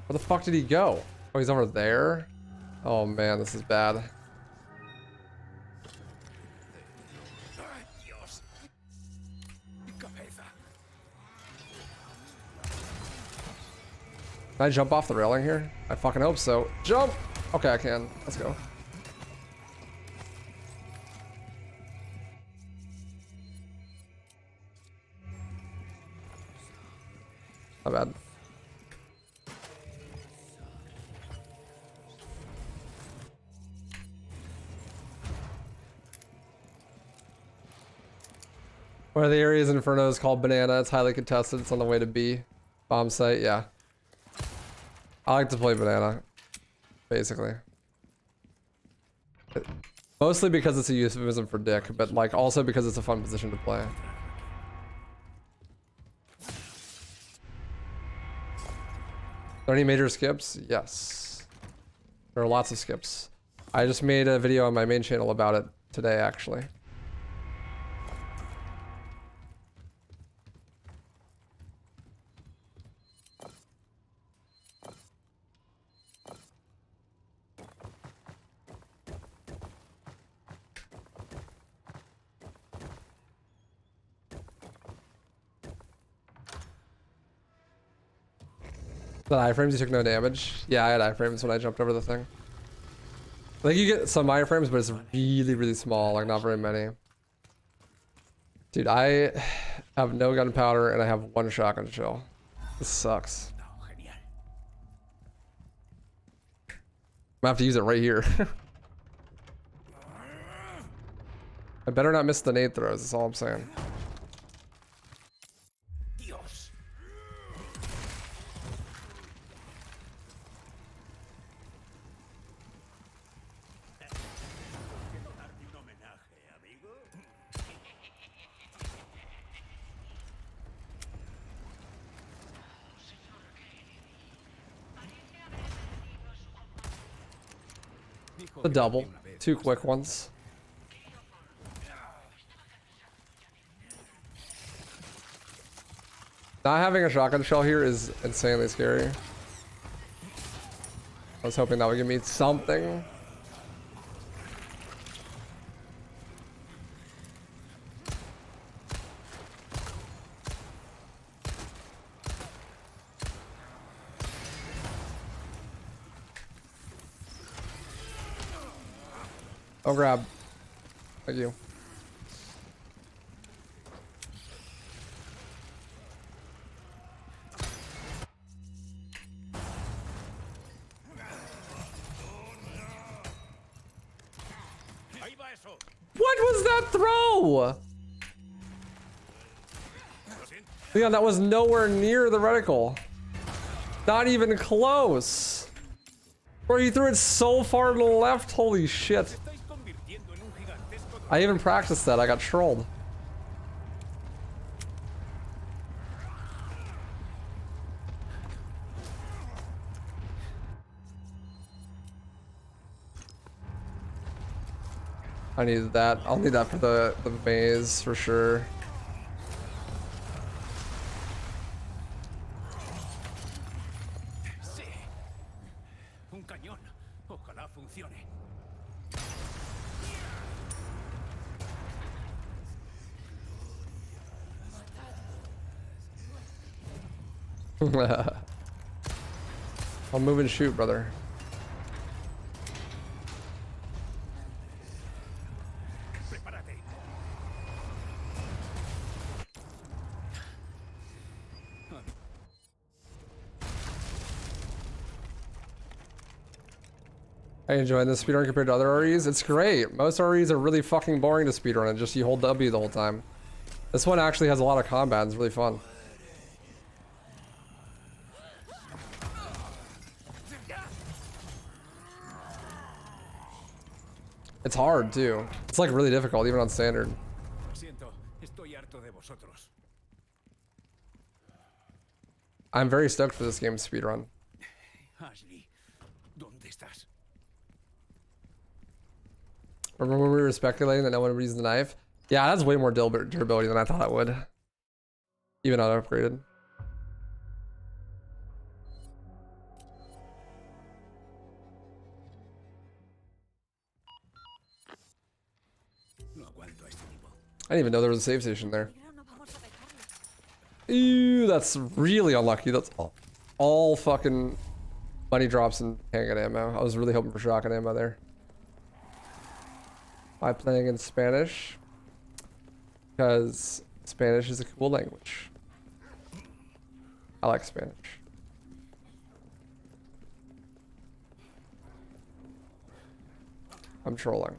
Where the fuck did he go? Oh, he's over there? Oh man, this is bad. Can I jump off the railing here? I fucking hope so. Jump! Okay, I can. Let's go. Not bad. One of the areas in Inferno is called Banana. It's highly contested. It's on the way to B. Bomb site, yeah. I like to play Banana, basically. Mostly because it's a euphemism for dick, but like also because it's a fun position to play. Are there any major skips? Yes. There are lots of skips. I just made a video on my main channel about it today, actually. The iframes, you took no damage. Yeah, I had iframes when I jumped over the thing. I think you get some iframes, but it's really, really small, like not very many. Dude, I have no gunpowder and I have 1 shotgun shell. This sucks. I'm gonna have to use it right here. I better not miss the nade throws, that's all I'm saying. The double. 2 quick ones. Not having a shotgun shell here is insanely scary. I was hoping that would give me something. I'll grab. Thank you. What was that throw? Leon, that was nowhere near the reticle. Not even close. Bro, you threw it so far to the left. Holy shit. I even practiced that. I got trolled. I needed that. I'll need that for the maze for sure. Sí. Un cañón. Ojalá funcione. I'll move and shoot, brother. Are you enjoying this speedrun compared to other REs? It's great. Most REs are really fucking boring to speedrun and just you hold W the whole time. This one actually has a lot of combat. It's really fun. It's hard too. It's like really difficult even on standard. I'm very stoked for this game speedrun. Ashley, ¿dónde estás? Remember when we were speculating that no one would use the knife? Yeah, that's way more durability than I thought it would. Even on upgraded. I didn't even know there was a save station there. Ew, that's really unlucky. That's all fucking money drops and handgun ammo. I was really hoping for shotgun ammo there. Why playing in Spanish? Because Spanish is a cool language. I like Spanish. I'm trolling.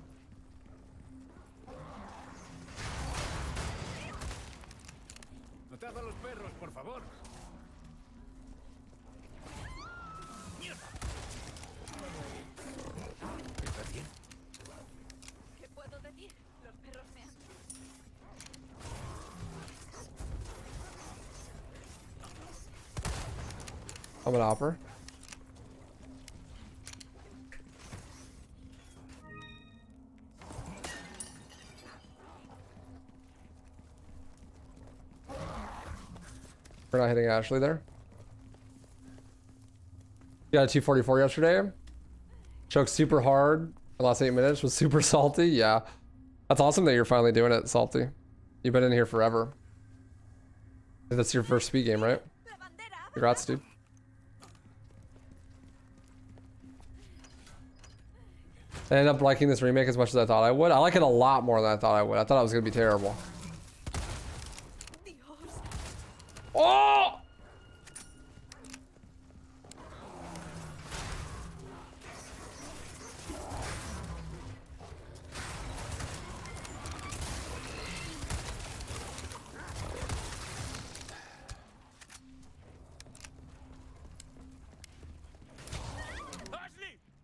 I'm an opera. We're not hitting Ashley there. You got a 244 yesterday. Choked super hard. The last 8 minutes was super salty. Yeah. That's awesome that you're finally doing it, Salty. You've been in here forever. That's your first speed game, right? Congrats, dude. I ended up liking this remake as much as I thought I would. I like it a lot more than I thought I would. I thought it was going to be terrible. Oh!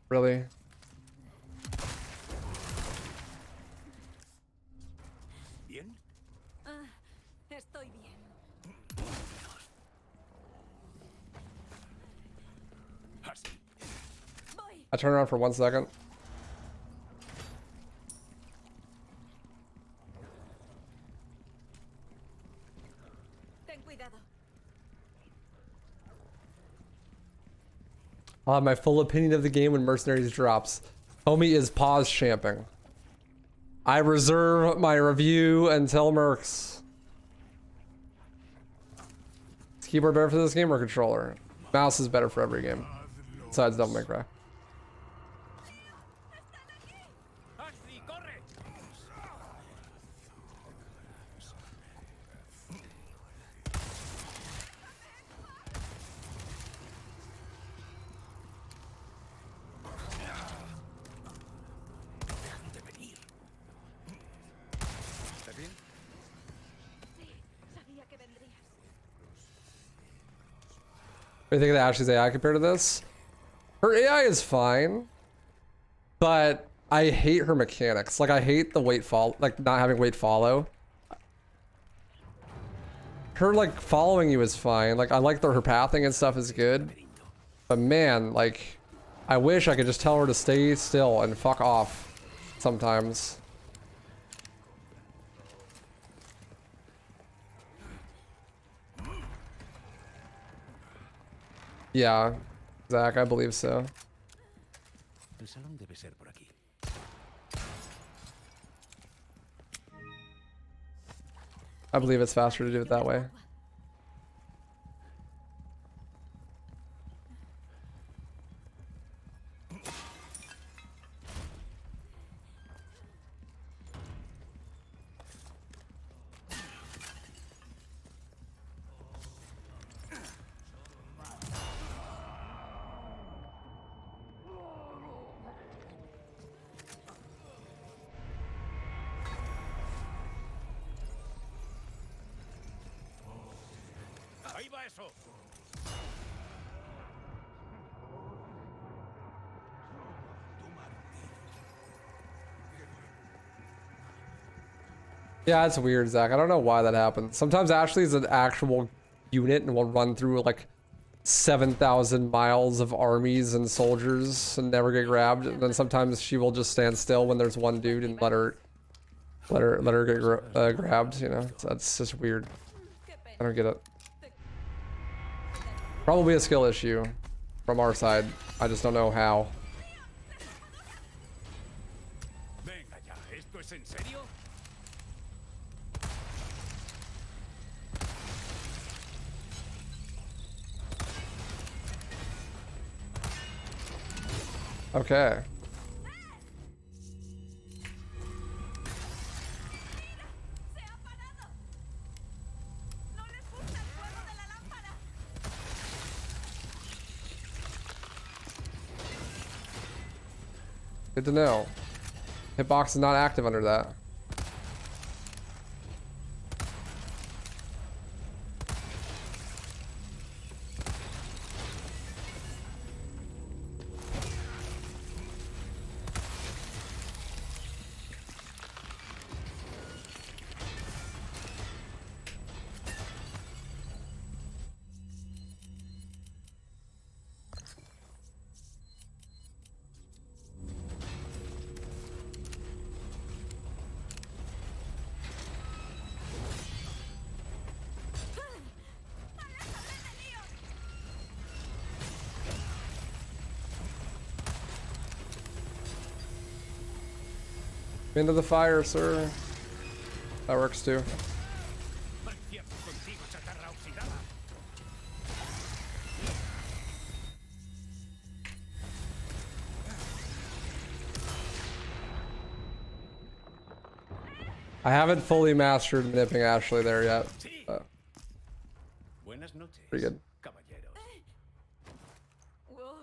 Really? I turn around for 1 second. I'll have my full opinion of the game when Mercenaries drops. Homie is pause champing. I reserve my review until Mercs. Is keyboard better for this game or controller? Mouse is better for every game. Besides Devil May Cry. What do you think of the Ashley's AI compared to this? Her AI is fine, but I hate her mechanics. Like, I hate the wait follow, like not having wait follow. Her like following you is fine. Like, I like that her pathing and stuff is good. But man, like, I wish I could just tell her to stay still and fuck off sometimes. Yeah, Zach, I believe so. El salón debe ser por aquí. I believe it's faster to do it that way. Ahí va eso. Yeah, it's weird, Zach. I don't know why that happens. Sometimes Ashley's an actual unit and will run through like 7,000 miles of armies and soldiers and never get grabbed. And then sometimes she will just stand still when there's one dude and let her get grabbed. You know, that's just weird. I don't get it. Probably a skill issue from our side. I just don't know how. Venga ya, ¿esto es en serio? Okay. Good to know. Hitbox is not active under that. Into the fire, sir. That works too. I haven't fully mastered nipping Ashley there yet. Buenas noches. Pretty good. Caballeros. Wow.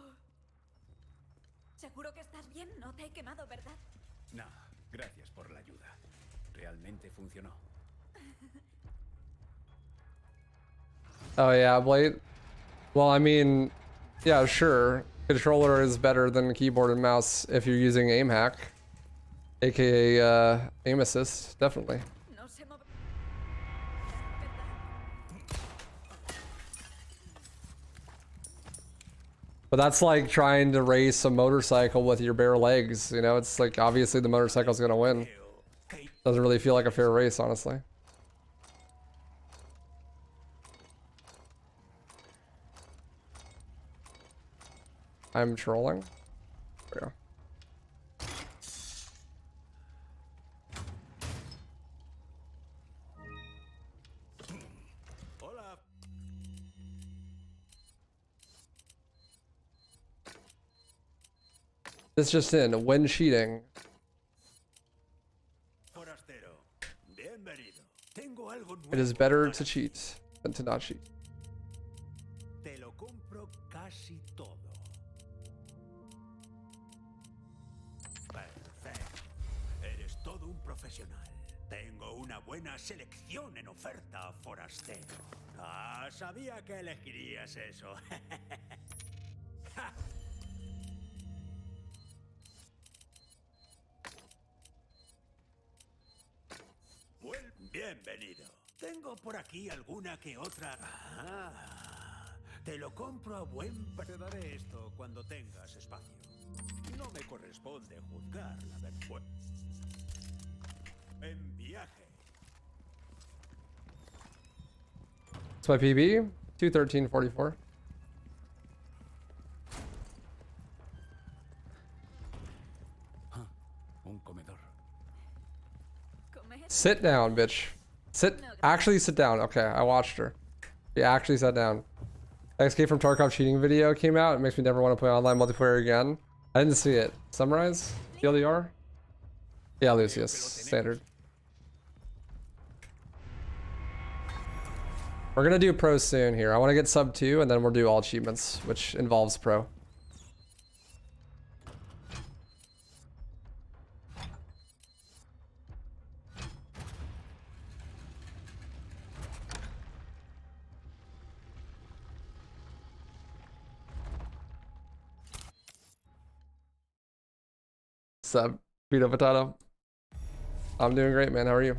Seguro que estás bien, no te he quemado, ¿verdad? No, gracias por la ayuda. Realmente funcionó. Oh yeah, Blade. Well, I mean, yeah, sure. Controller is better than keyboard and mouse if you're using aim hack, aka aim assist, definitely. No se mueve. But that's like trying to race a motorcycle with your bare legs, you know? It's like obviously the motorcycle's gonna win. Doesn't really feel like a fair race, honestly. I'm trolling. There we go. Hola. This just in, when cheating. Forastero. Bienvenido. Tengo algo nuevo. It is better to cheat than to not cheat. Te lo compro casi todo. Perfecto. Eres todo un profesional. Tengo una buena selección en oferta, forastero. Ah, sabía que elegirías eso. por aquí alguna que otra. Ah, te lo compro a buen precio. Te daré esto cuando tengas espacio. No me corresponde juzgar la verdad. En viaje. It's my PB. 213.44. Un comedor. Comer. Sit down, bitch. Sit. Actually sit down. Okay, I watched her. She actually sat down. XK from Tarkov cheating video came out. It makes me never want to play online multiplayer again. I didn't see it. Summarize? TLDR? Yeah, Lucius. Standard. We're gonna do pro soon here. I want to get sub 2 and then we'll do all achievements, which involves pro. Sub, Vito Potato. I'm doing great, man. How are you?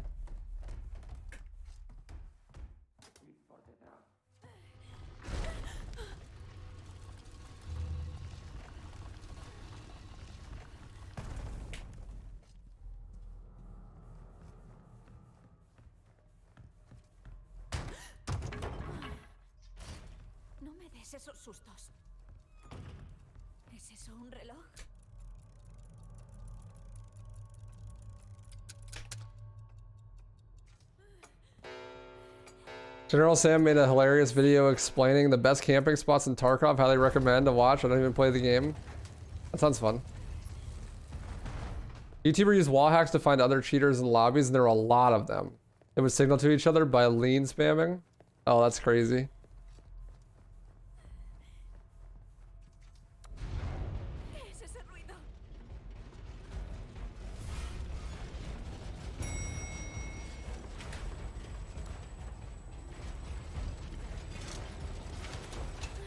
No me des esos sustos. ¿Es eso un reloj? General Sam made a hilarious video explaining the best camping spots in Tarkov, how they recommend to watch. I don't even play the game. That sounds fun. YouTubers use wall hacks to find other cheaters in lobbies, and there are a lot of them. They would signal to each other by lean spamming. Oh, that's crazy. ¿Qué es ese ruido?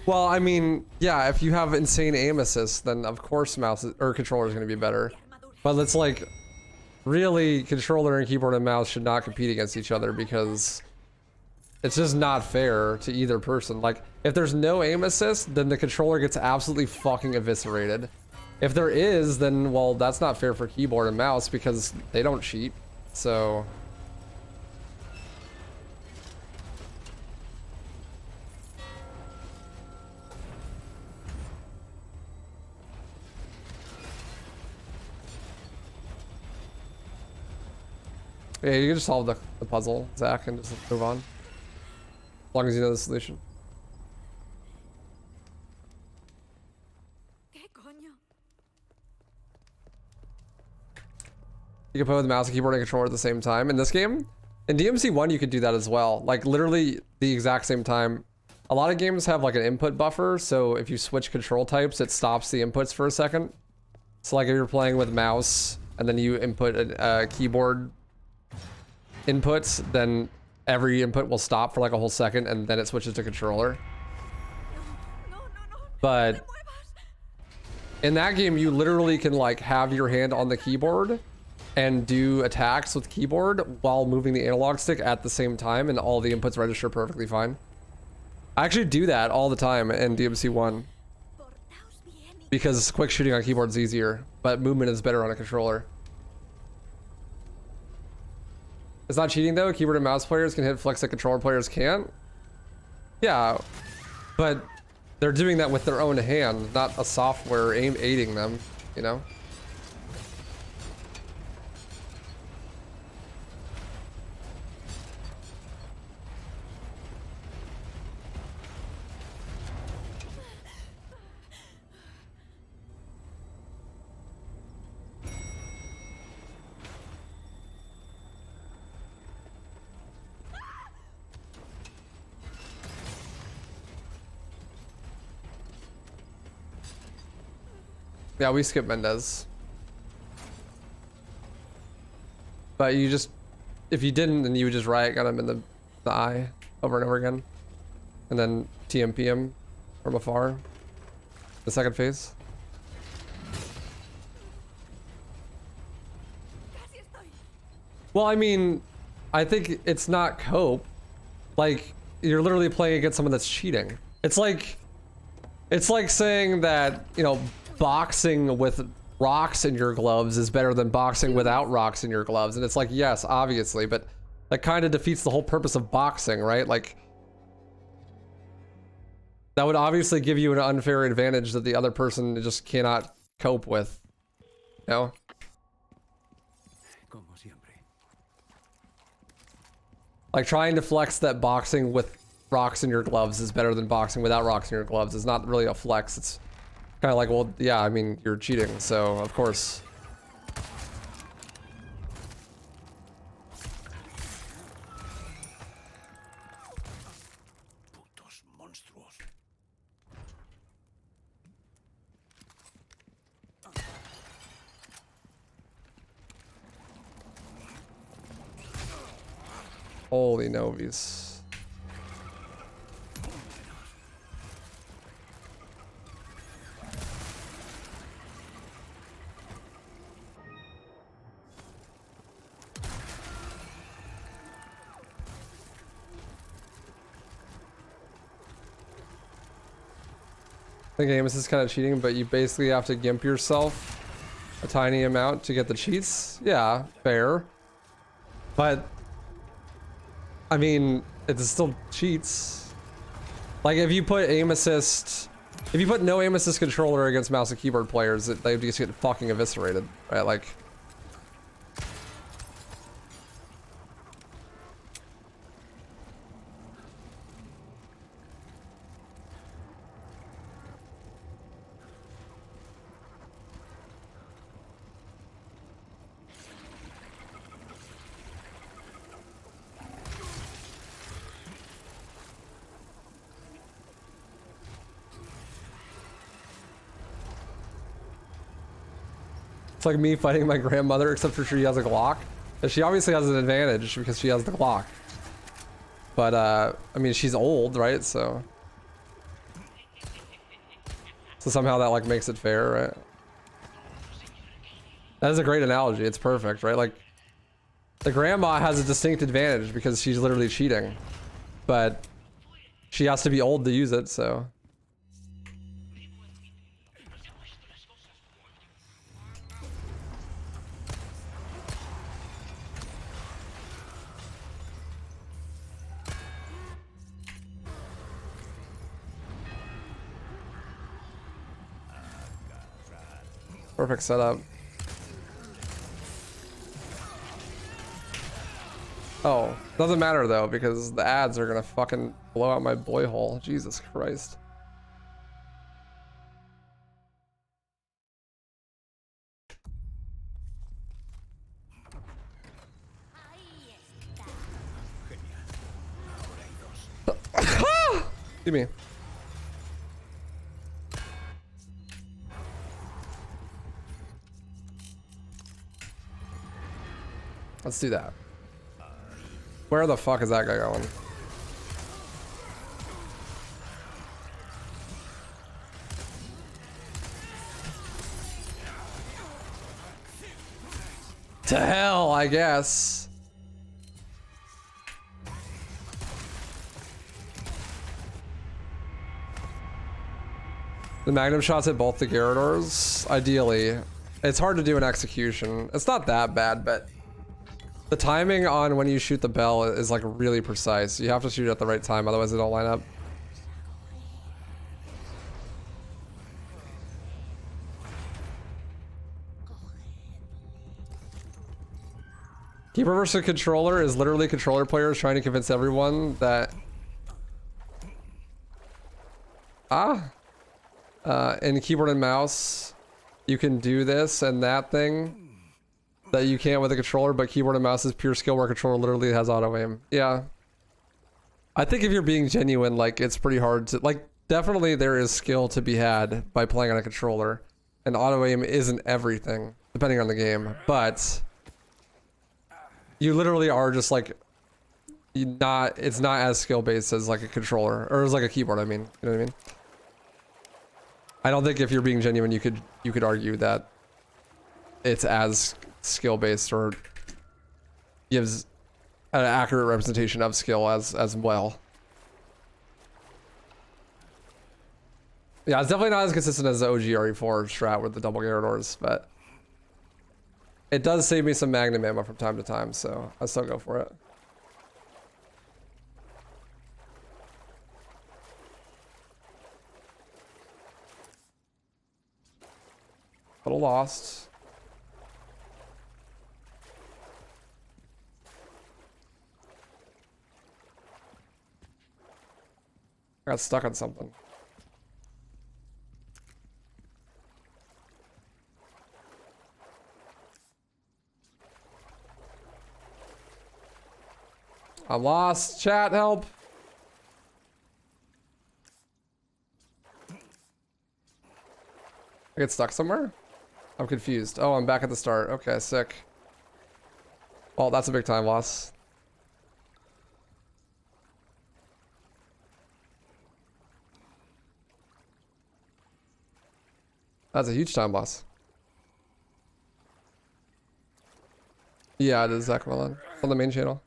Well, I mean, yeah, if you have insane aim assist, then of course mouse or controller is going to be better. But it's like, really, controller and keyboard and mouse should not compete against each other because it's just not fair to either person. Like, if there's no aim assist, then the controller gets absolutely fucking eviscerated. If there is, then, well, that's not fair for keyboard and mouse because they don't cheat. So... yeah, you can just solve the puzzle, Zach, and just move on. As long as you know the solution. ¿Qué coño? You can play with mouse and keyboard and controller at the same time. In this game, in DMC1, you could do that as well. Like, literally the exact same time. A lot of games have, like, an input buffer, so if you switch control types, it stops the inputs for a second. So, like, if you're playing with mouse, and then you input a keyboard inputs, then every input will stop for like a whole second and then it switches to controller. No, But in that game you literally can like have your hand on the keyboard and do attacks with keyboard while moving the analog stick at the same time, and all the inputs register perfectly fine. I actually do that all the time in DMC1 because quick shooting on keyboard is easier, but movement is better on a controller. It's not cheating though. Keyboard and mouse players can hit flex that controller players can't. Yeah, but they're doing that with their own hand, not a software aiding them, you know? Yeah, we skip Mendez. But you just, if you didn't, then you would just riot gun him in the eye over and over again. And then TMP him from afar. The second phase. Well, I mean, I think it's not cope. Like, you're literally playing against someone that's cheating. It's like saying that, you know, boxing with rocks in your gloves is better than boxing without rocks in your gloves. And it's like, yes, obviously, but that kind of defeats the whole purpose of boxing, right? Like, that would obviously give you an unfair advantage that the other person just cannot cope with. You know? Like, trying to flex that boxing with rocks in your gloves is better than boxing without rocks in your gloves is not really a flex. It's kind of like, well, yeah, I mean, you're cheating, so of course. Holy Novies. I think Amos is kind of cheating, but you basically have to gimp yourself a tiny amount to get the cheats. Yeah, fair. But I mean, it's still cheats. Like, if you put aim assist, if you put no aim assist controller against mouse and keyboard players, they just get fucking eviscerated, right? Like, it's like me fighting my grandmother, except for she has a Glock. And she obviously has an advantage because she has the Glock. But, I mean, she's old, right? So somehow that, like, makes it fair, right? That is a great analogy. It's perfect, right? Like, the grandma has a distinct advantage because she's literally cheating. But she has to be old to use it, so. Perfect setup. Oh, doesn't matter though, because the ads are gonna fucking blow out my boy hole. Jesus Christ. Give me. Let's do that. Where the fuck is that guy going? To hell, I guess. The Magnum shots at both the Gyarados, ideally. It's hard to do in execution. It's not that bad, but the timing on when you shoot the bell is like really precise. You have to shoot it at the right time, otherwise they don't line up. Keeper versus controller is literally controller players trying to convince everyone that in keyboard and mouse you can do this and that thing that you can't with a controller, but keyboard and mouse is pure skill where controller literally has auto aim. Yeah. I think if you're being genuine, like, it's pretty hard to, like, definitely there is skill to be had by playing on a controller, and auto aim isn't everything, depending on the game, but you literally are just like, it's not as skill based as like a controller, or as like a keyboard, I mean, you know what I mean? I don't think if you're being genuine, you could argue that it's as skill based or gives an accurate representation of skill as well. Yeah, it's definitely not as consistent as the OG RE4 strat with the double Gyarados, but it does save me some Magnum ammo from time to time, so I still go for it. Little lost. I got stuck on something. I'm lost. Chat, help. I get stuck somewhere? I'm confused. Oh, I'm back at the start. Okay, sick. Well, that's a big time loss. That's a huge time loss. Yeah, it is Zach Mullen on the main channel.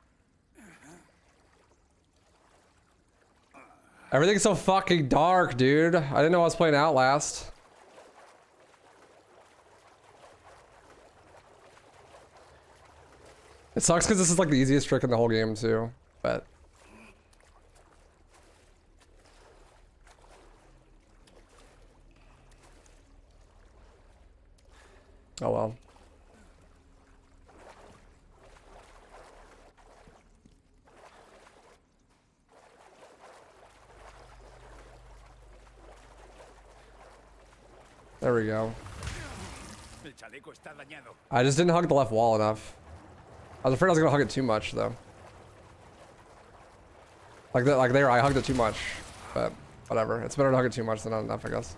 Everything's so fucking dark, dude. I didn't know I was playing Outlast. It sucks because this is like the easiest trick in the whole game too, but. Oh well. There we go. I just didn't hug the left wall enough. I was afraid I was gonna hug it too much though. Like that, like there, I hugged it too much, but whatever. It's better to hug it too much than not enough, I guess.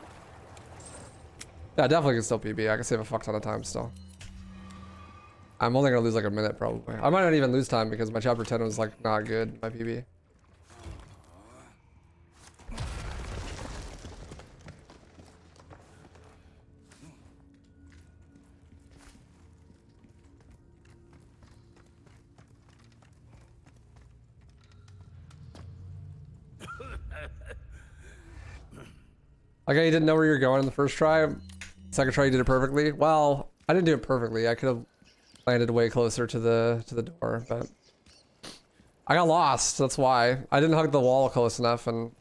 Yeah, definitely can still PB. I can save a fuck ton of time still. I'm only gonna lose like a minute probably. I might not even lose time because my chapter 10 was like not good, my PB. Like, you didn't know where you were going in the first try. Second try, you did it perfectly. Well, I didn't do it perfectly. I could have landed way closer to the door, but I got lost. That's why I didn't hug the wall close enough, and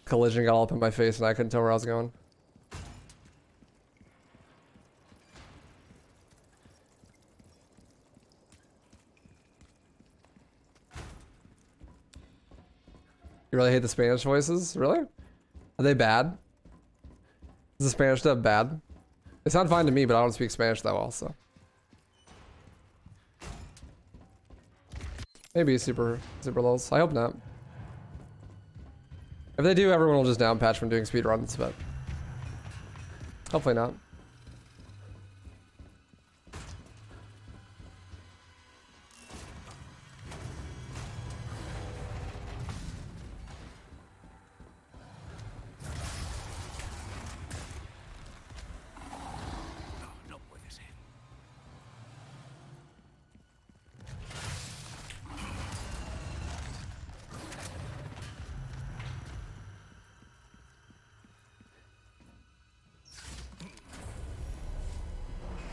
collision got all up in my face, and I couldn't tell where I was going. You really hate the Spanish voices? Really? Are they bad? Is the Spanish dub bad? They sound fine to me, but I don't speak Spanish that well, so. Maybe super lows. I hope not. If they do, everyone will just down patch from doing speedruns, but hopefully not.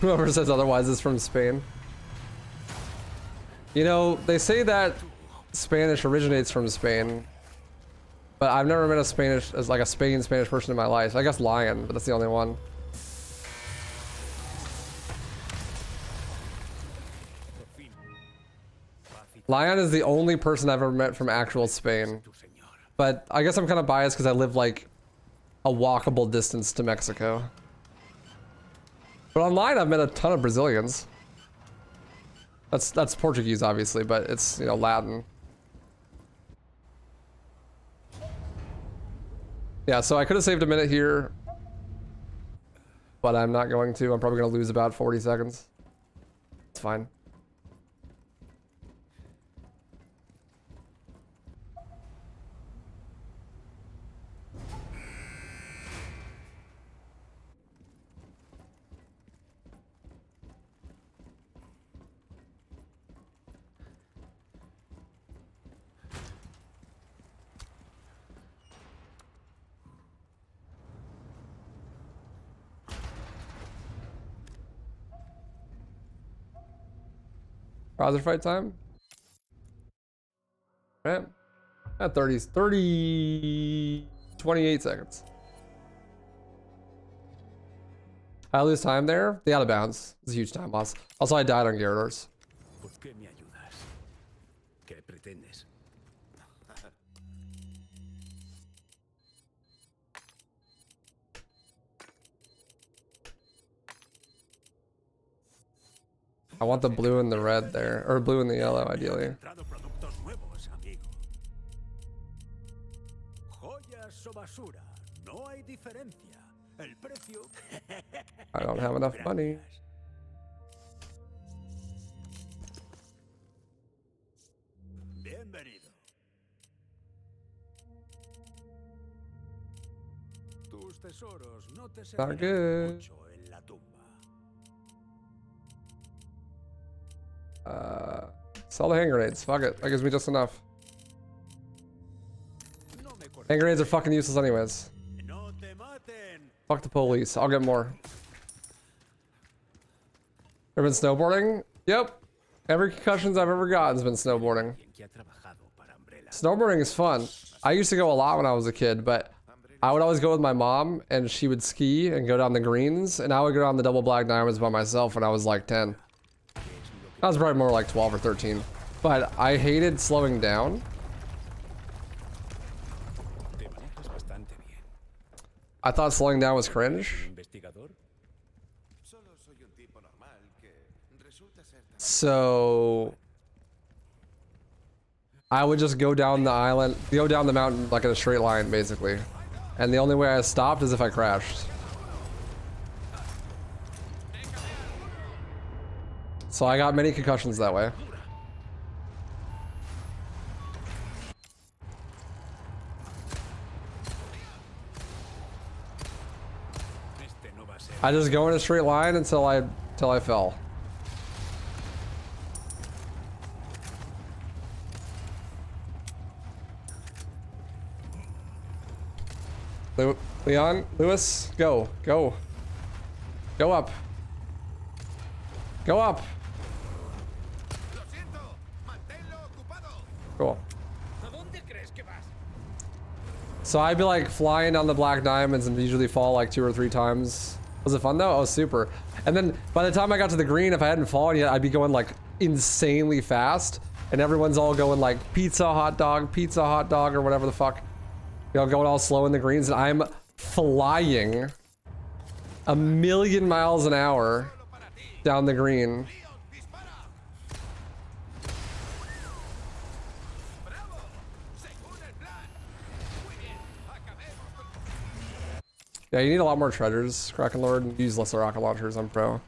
Whoever says otherwise is from Spain. You know, they say that Spanish originates from Spain, but I've never met a Spanish, as like a Spanish person in my life. I guess Lion, but that's the only one. Lion is the only person I've ever met from actual Spain, but I guess I'm kind of biased because I live like a walkable distance to Mexico. But online, I've met a ton of Brazilians. That's Portuguese, obviously, but it's, you know, Latin. Yeah, so I could have saved a minute here, but I'm not going to. I'm probably going to lose about 40 seconds. It's fine. Browser fight time. Right. At 28 seconds. I lose time there. The out of bounds. It's a huge time loss. Also, I died on Gyarados. ¿Por qué me ayudas? ¿Qué pretendes? I want the blue and the red there, or blue and the yellow, ideally. Entrado productos nuevos, amigo. Joyas o basura, no hay diferencia. El precio. I don't have enough money. Bienvenido. Tus tesoros no te Not servirán good. mucho en la tumba. Sell the hand grenades. Fuck it. That gives me just enough. No me cortes. Hand grenades are fucking useless anyways. No te maten. Fuck the police. I'll get more. Ever been snowboarding? Yep. Every concussions I've ever gotten has been snowboarding. Quien que ha trabajado para Umbrella. Snowboarding is fun. I used to go a lot when I was a kid, but I would always go with my mom and she would ski and go down the greens, and I would go down the double black diamonds by myself when I was like 10. I was probably more like 12 or 13. But I hated slowing down. Te manejas bastante bien. I thought slowing down was cringe. ¿Investigador? So I would just go down the island, go down the mountain like in a straight line, basically. And the only way I stopped is if I crashed. So I got many concussions that way. Este no va a ser. I just go in a straight line until I fell. Leon, Lewis, go, go. Go up. Go up. Cool. So I'd be like flying down the black diamonds and usually fall like 2 or 3 times. Was it fun though? Oh, super. And then by the time I got to the green, if I hadn't fallen yet, I'd be going like insanely fast. And everyone's all going like pizza, hot dog, or whatever the fuck. You know, going all slow in the greens, and I'm flying 1,000,000 miles an hour down the green. Yeah, you need a lot more treasures, Kraken Lord, and use lesser rocket launchers on pro.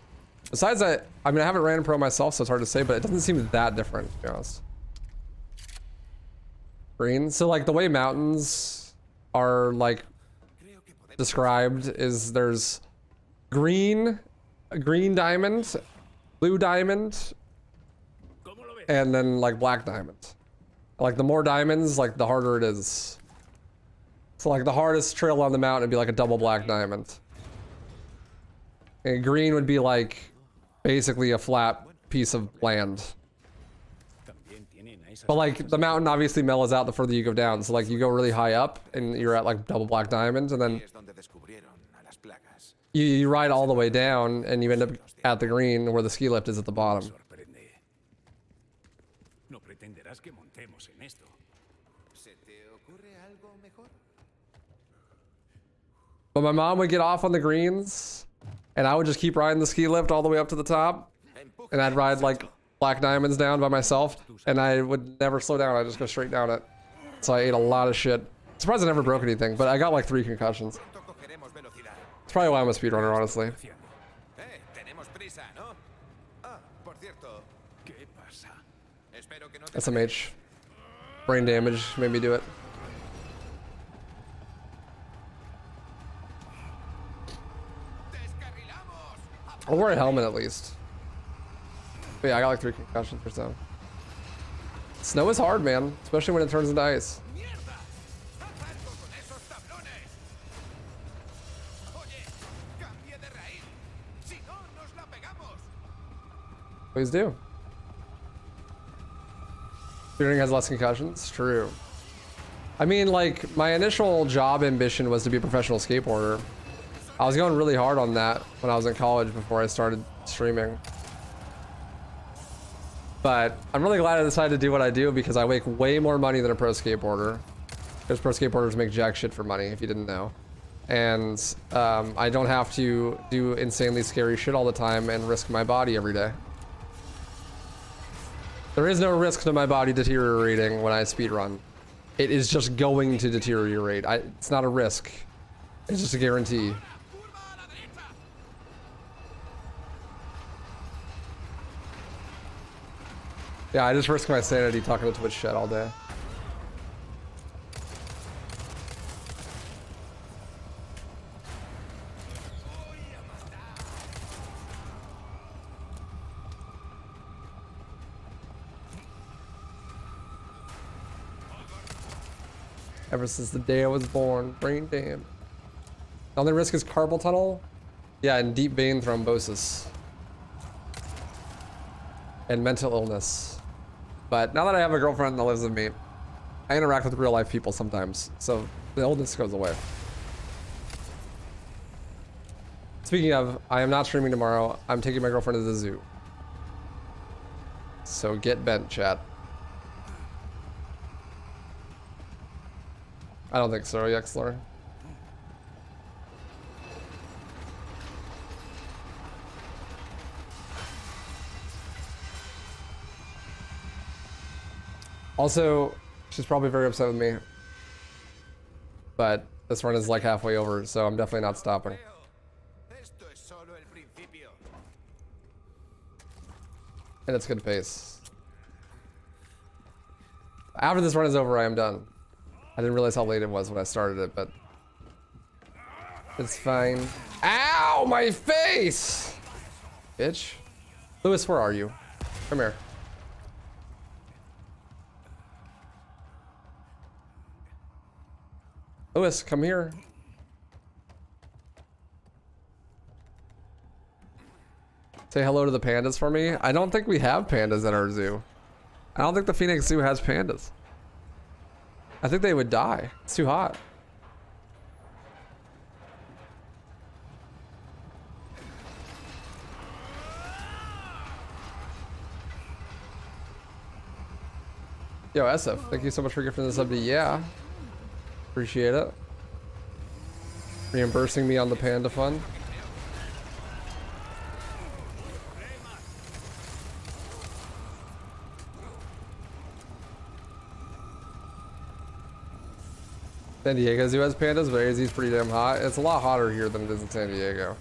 Besides that, I mean, I haven't ran pro myself, so it's hard to say, but it doesn't seem that different, to be honest. Green. So, like, the way mountains are, like, described is there's green, a green diamond, blue diamond, and then, like, black diamond. Like, the more diamonds, like, the harder it is. So like the hardest trail on the mountain would be like a double black diamond. And green would be like basically a flat piece of land. But like the mountain obviously mellows out the further you go down. So like you go really high up and you're at like double black diamonds, and then you ride all the way down and you end up at the green where the ski lift is at the bottom. But my mom would get off on the greens, and I would just keep riding the ski lift all the way up to the top, and I'd ride like black diamonds down by myself, and I would never slow down. I'd just go straight down it. So I ate a lot of shit. Surprised I never broke anything, but I got like 3 concussions. That's probably why I'm a speedrunner, honestly. SMH. Brain damage made me do it. I'll wear a helmet at least. But yeah, I got like 3 concussions or so. Snow is hard, man, especially when it turns into ice. Please do. Speedrunning has less concussions? True. I mean, like, my initial job ambition was to be a professional skateboarder. I was going really hard on that when I was in college before I started streaming. But I'm really glad I decided to do what I do because I make way more money than a pro skateboarder. Because pro skateboarders make jack shit for money, if you didn't know. And I don't have to do insanely scary shit all the time and risk my body every day. There is no risk to my body deteriorating when I speedrun. It is just going to deteriorate. It's not a risk. It's just a guarantee. Yeah, I just risk my sanity talking to Twitch chat all day. Ever since the day I was born, brain damn. The only risk is carpal tunnel. Yeah, and deep vein thrombosis. And mental illness. But now that I have a girlfriend that lives with me, I interact with real life people sometimes, so the illness goes away. Speaking of, I am not streaming tomorrow. I'm taking my girlfriend to the zoo. So get bent, chat. I don't think so, Yexler. Also, she's probably very upset with me. But this run is like halfway over, so I'm definitely not stopping. And it's good pace. After this run is over, I am done. I didn't realize how late it was when I started it, but it's fine. Ow, my face! Bitch. Lewis, where are you? Come here. Lewis, come here. Say hello to the pandas for me. I don't think we have pandas at our zoo. I don't think the Phoenix Zoo has pandas. I think they would die. It's too hot. Yo, SF, thank you so much for gifting this up to yeah. Appreciate it. Reimbursing me on the panda fund. San Diego Zoo has pandas, but AZ's pretty damn hot. It's a lot hotter here than it is in San Diego.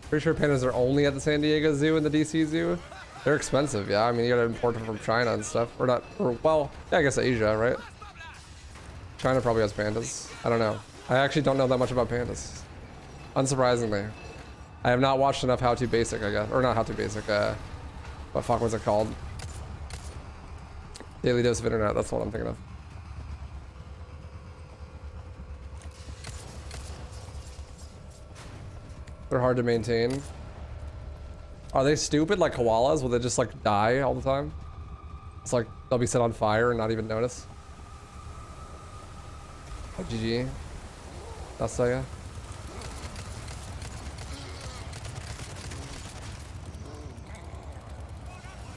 Pretty sure pandas are only at the San Diego Zoo and the DC Zoo. They're expensive, yeah. I mean, you gotta import them from China and stuff. Or not, or, well, yeah, I guess Asia, right? China probably has pandas. I don't know. I actually don't know that much about pandas. Unsurprisingly. I have not watched enough How To Basic, I guess. Or not How To Basic, what fuck was it called? Daily Dose of Internet, that's what I'm thinking of. They're hard to maintain. Are they stupid like koalas? Will they just like die all the time? It's like they'll be set on fire and not even notice. Oh, GG. That's Sega.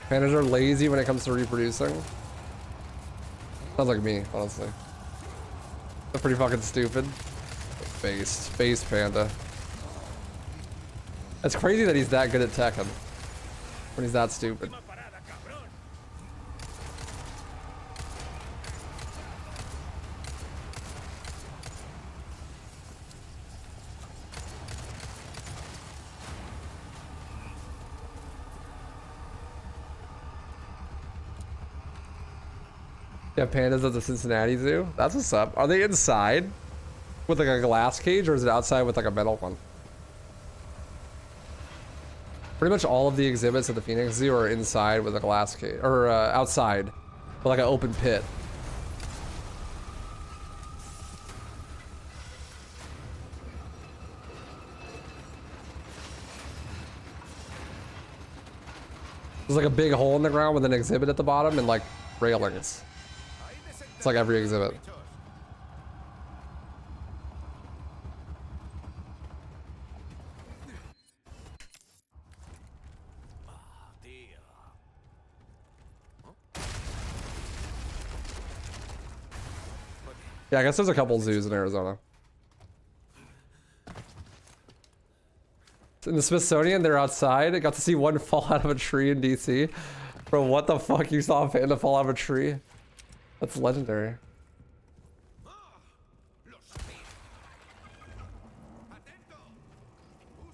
Pandas are lazy when it comes to reproducing. Sounds like me, honestly. They're pretty fucking stupid. Space panda. It's crazy that he's that good at Tekken when he's that stupid. Yeah, pandas at the Cincinnati Zoo. That's what's up. Are they inside with like a glass cage, or is it outside with like a metal one? Pretty much all of the exhibits at the Phoenix Zoo are inside with a glass cage, or outside But like an open pit. There's like a big hole in the ground with an exhibit at the bottom and like railings. It's like every exhibit. Yeah, I guess there's a couple zoos in Arizona. In the Smithsonian, they're outside. I got to see one fall out of a tree in DC. Bro, what the fuck? You saw a panda fall out of a tree? That's legendary.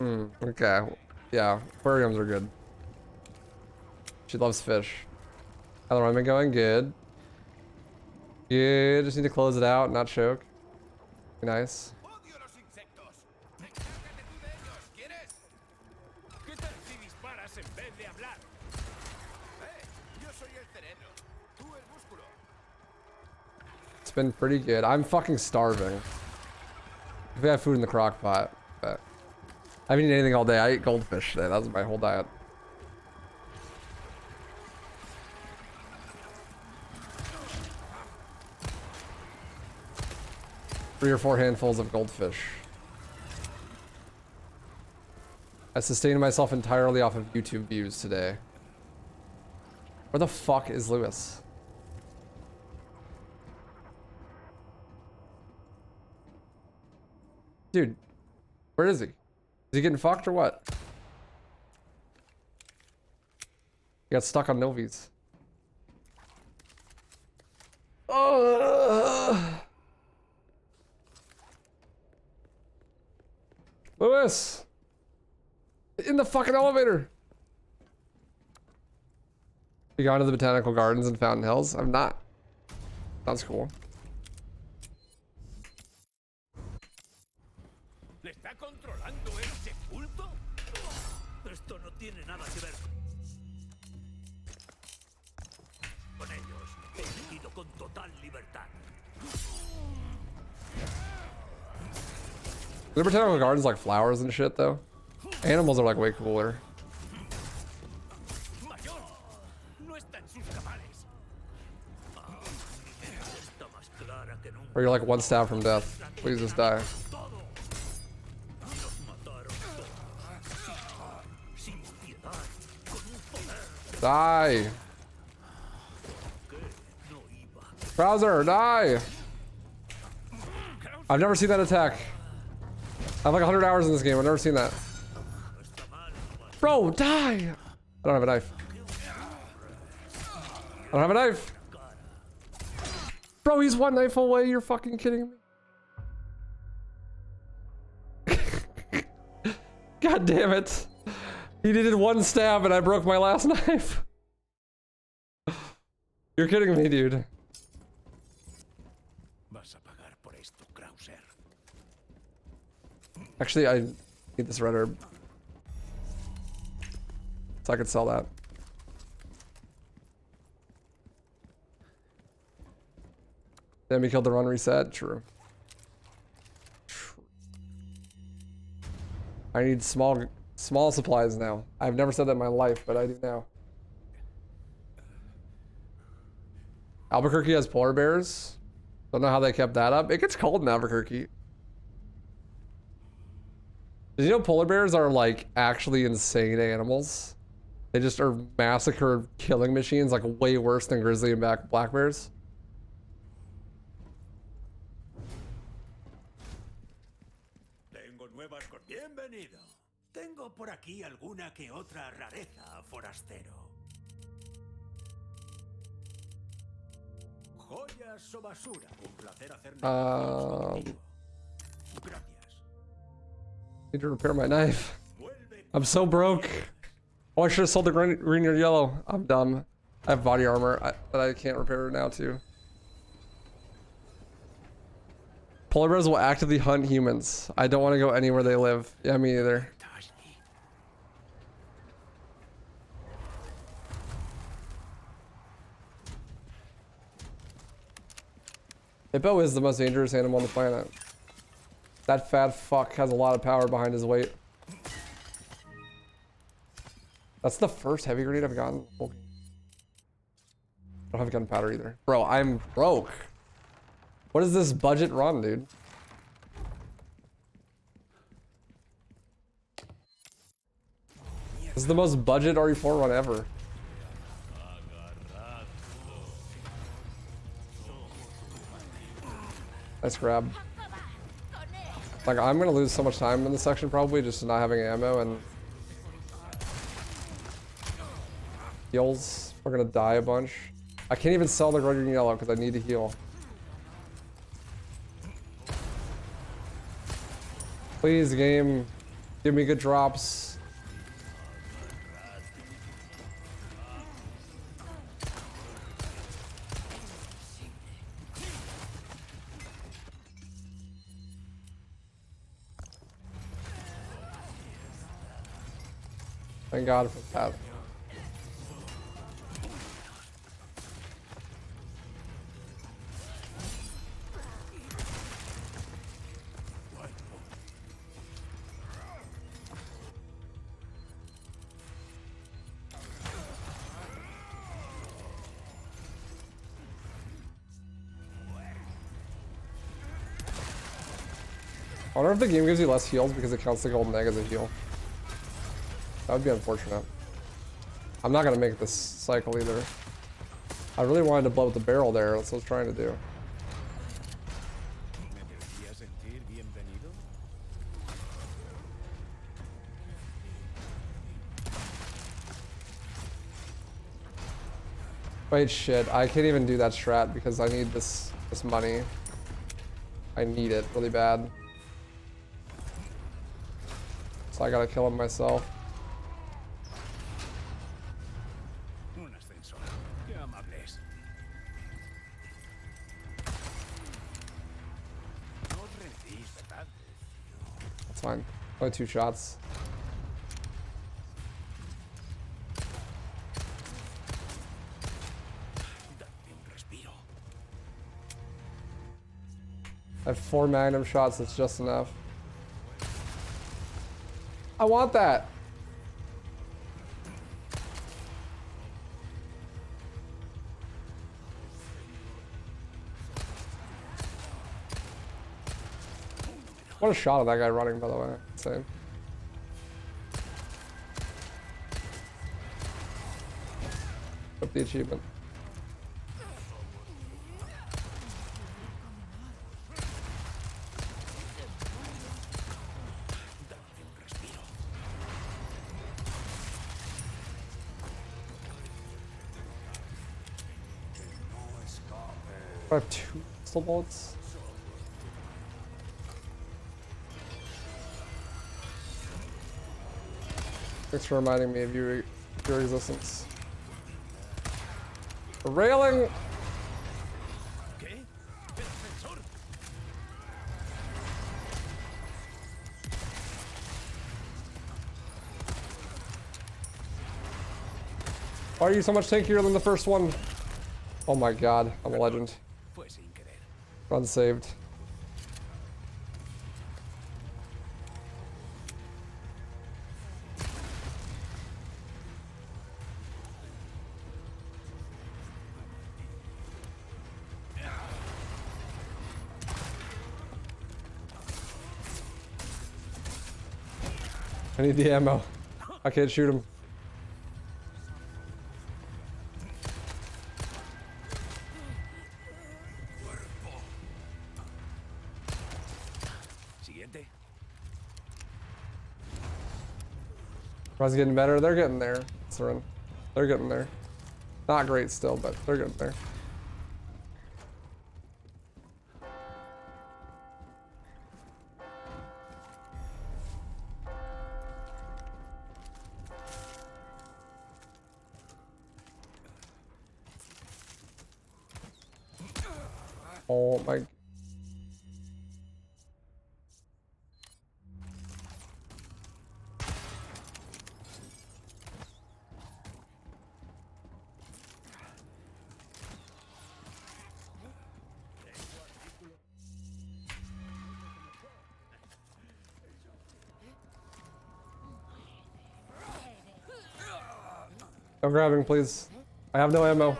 Okay. Yeah, aquariums are good. She loves fish. How's the run been going? Good. Good. Just need to close it out, not choke. Be nice. It's been pretty good. I'm fucking starving. We have food in the crock pot, but I haven't eaten anything all day. I ate goldfish today. That was my whole diet. Three or four handfuls of goldfish. I sustained myself entirely off of YouTube views today. Where the fuck is Lewis? Dude, where is he? Is he getting fucked or what? He got stuck on Novies. Lewis! In the fucking elevator! You gone to the Botanical Gardens in Fountain Hills? I'm not. Sounds cool. ¿Le está controlando ese culto? Esto no tiene nada que ver con ellos. He elegido con total libertad. The Botanical Gardens like flowers and shit though. Animals are like way cooler. Or you're like one stab from death. Please just die. Die! Browser, die! I've never seen that attack. I have like 100 hours in this game. I've never seen that. Bro, die! I don't have a knife. I don't have a knife. Bro, he's one knife away. You're fucking kidding me. God damn it. He needed one stab and I broke my last knife. You're kidding me, dude. Actually, I need this red herb. So I could sell that. Then we killed the run reset. True. I need small supplies now. I've never said that in my life, but I do now. Albuquerque has polar bears. Don't know how they kept that up. It gets cold in Albuquerque. Did you know polar bears are like actually insane animals? They just are massacre killing machines, like way worse than grizzly and black bears. Tengo nuevas bienvenido. Tengo por aquí alguna que otra rareza, forastero. Joyas o basura. Un placer hacer negocios contigo. Gracias. Need to repair my knife. I'm so broke. Oh, I should have sold the green or yellow. I'm dumb. I have body armor that I can't repair now too. Polar bears will actively hunt humans. I don't want to go anywhere they live. Yeah, me either. Hippo is the most dangerous animal on the planet. That fat fuck has a lot of power behind his weight. That's the first heavy grenade I've gotten. I don't have gunpowder either. Bro, I'm broke. What is this budget run, dude? This is the most budget RE4 run ever. Nice grab. Like, I'm gonna lose so much time in this section probably just not having ammo and heals. We're gonna die a bunch. I can't even sell the red, green, yellow because I need to heal. Please, game, give me good drops. Thank God for that. I wonder if the game gives you less heals because it counts the golden egg as a heal. That would be unfortunate. I'm not gonna make this cycle either. I really wanted to blow up the barrel there. That's what I was trying to do. Wait, shit. I can't even do that strat because I need this money. I need it really bad. So I gotta kill him myself. That's fine. Only 2 shots. I have 4 magnum shots, that's just enough. I want that. What a shot of that guy running, by the way. Insane. Up the achievement. I have 2 pistol bullets. Thanks for reminding me of your existence. The railing! Why are you so much tankier than the first one? Oh my god, I'm a legend. Run saved. I need the ammo. I can't shoot him. Ron's getting better. They're getting there. They're getting there. Not great still, but they're getting there. Oh my. No grabbing, please. I have no ammo.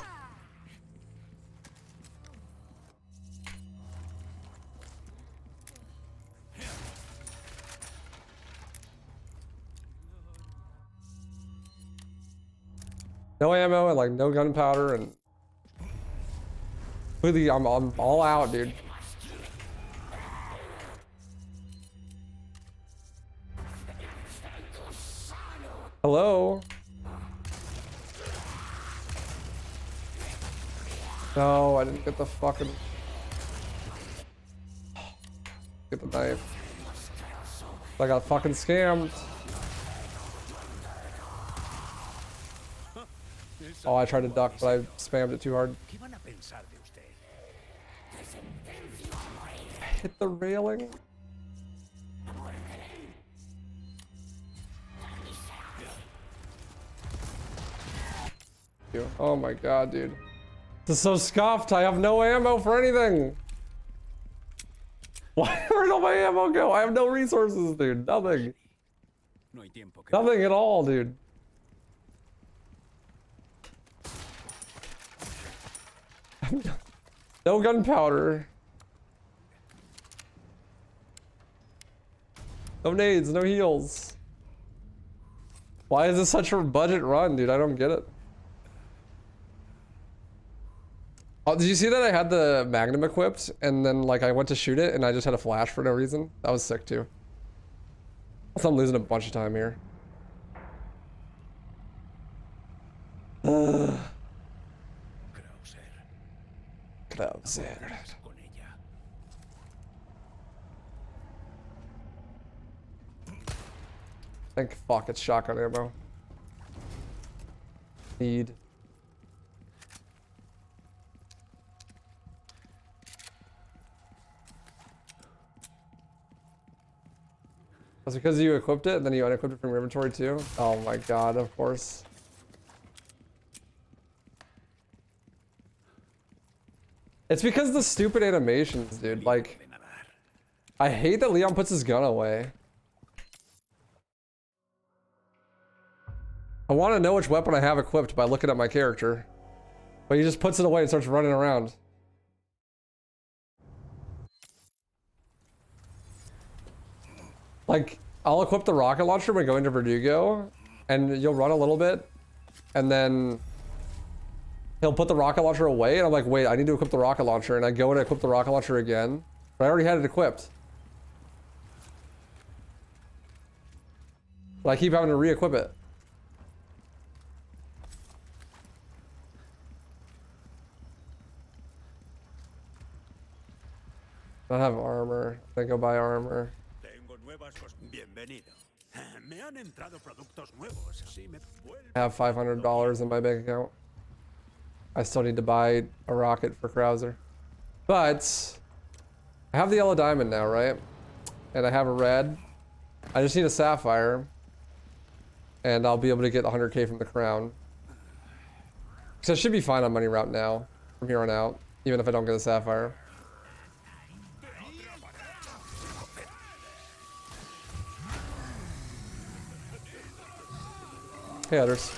No ammo and like no gunpowder and completely, I'm all out, dude. Hello? No, I didn't get the fucking... Get the knife. I got fucking scammed. Oh, I tried to duck, but I spammed it too hard. ¿Qué van a pensar de usted? Hit the railing. Oh my god, dude. This is so scuffed. I have no ammo for anything. Where did all my ammo go? I have no resources, dude. Nothing. No hay tiempo que Nothing at all, dude. No gunpowder. No nades, no heals. Why is this such a budget run, dude? I don't get it. Oh, did you see that I had the Magnum equipped and then like I went to shoot it and I just had a flash for no reason? That was sick too. So I'm losing a bunch of time here. Crosshair. con ella. Thank fuck it's shotgun ammo. Need. That's because you equipped it and then you unequipped it from your inventory too? Oh my god, of course. It's because the stupid animations, dude. Like, I hate that Leon puts his gun away. I want to know which weapon I have equipped by looking at my character. But he just puts it away and starts running around. Like, I'll equip the rocket launcher when going to Verdugo, and you'll run a little bit, and then he'll put the rocket launcher away, and I'm like, wait, I need to equip the rocket launcher, and I go and equip the rocket launcher again, but I already had it equipped. But I keep having to re-equip it. I don't have armor. I think I'll buy armor. Bienvenido. Me han entrado productos nuevos. Si me I have $500 in my bank account. I still need to buy a rocket for Krauser. But I have the yellow diamond now, right? And I have a red. I just need a sapphire. And I'll be able to get 100k from the crown. So I should be fine on money route now, from here on out, even if I don't get a sapphire. Hey, others.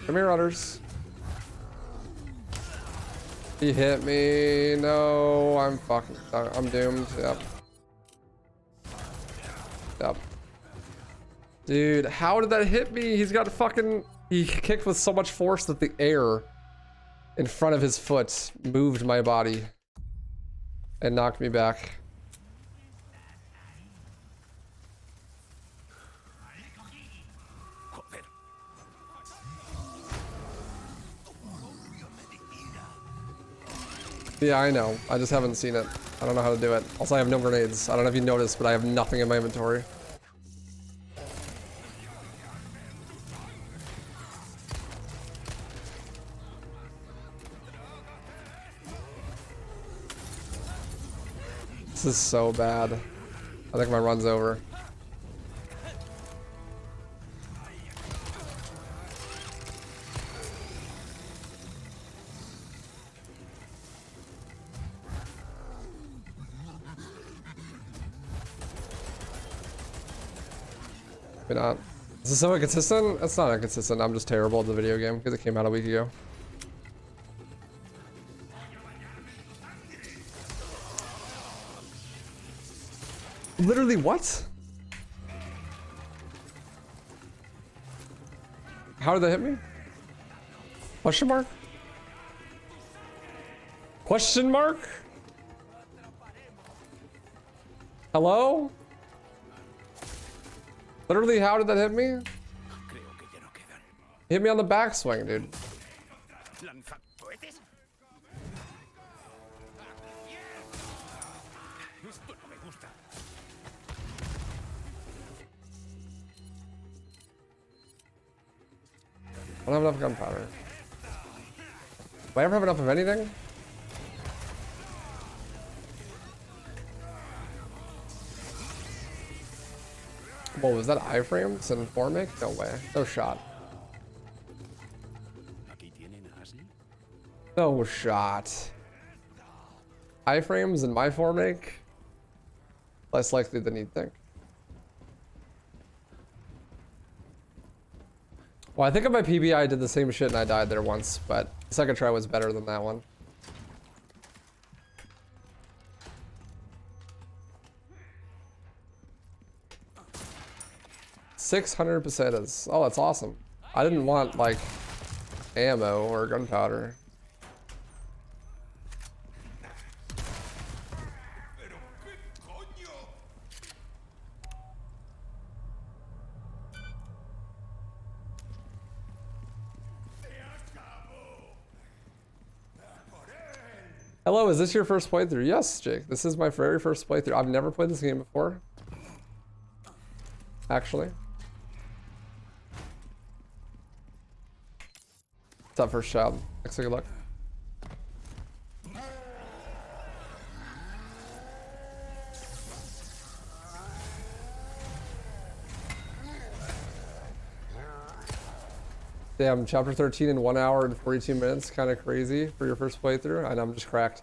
Come here, others. He hit me. No, I'm fucking. I'm doomed. Yep. Yep. Dude, how did that hit me? He's got fucking... He kicked with so much force that the air in front of his foot moved my body and knocked me back. Yeah, I know. I just haven't seen it. I don't know how to do it. Also, I have no grenades. I don't know if you noticed, but I have nothing in my inventory. This is so bad. I think my run's over. Maybe not. Is this so inconsistent? It's not inconsistent. I'm just terrible at the video game because it came out a week ago. Literally what? How did that hit me? Question mark? Question mark? Hello? Literally, how did that hit me? Hit me on the backswing, dude. I don't have enough gunpowder. Do I ever have enough of anything? What was that? Iframes and Formake? No way. No shot. No shot. Iframes and my Formake? Less likely than you'd think. Well, I think on my PB I did the same shit and I died there once, but the second try was better than that one. 600 pesetas. Oh, that's awesome. I didn't want like ammo or gunpowder. Hello, is this your first playthrough? Yes, Jake. This is my very first playthrough. I've never played this game before. Actually. What's up, first child? Thanks, good luck. Damn, chapter 13 in 1 hour and 42 minutes. Kind of crazy for your first playthrough. I know, I'm just cracked.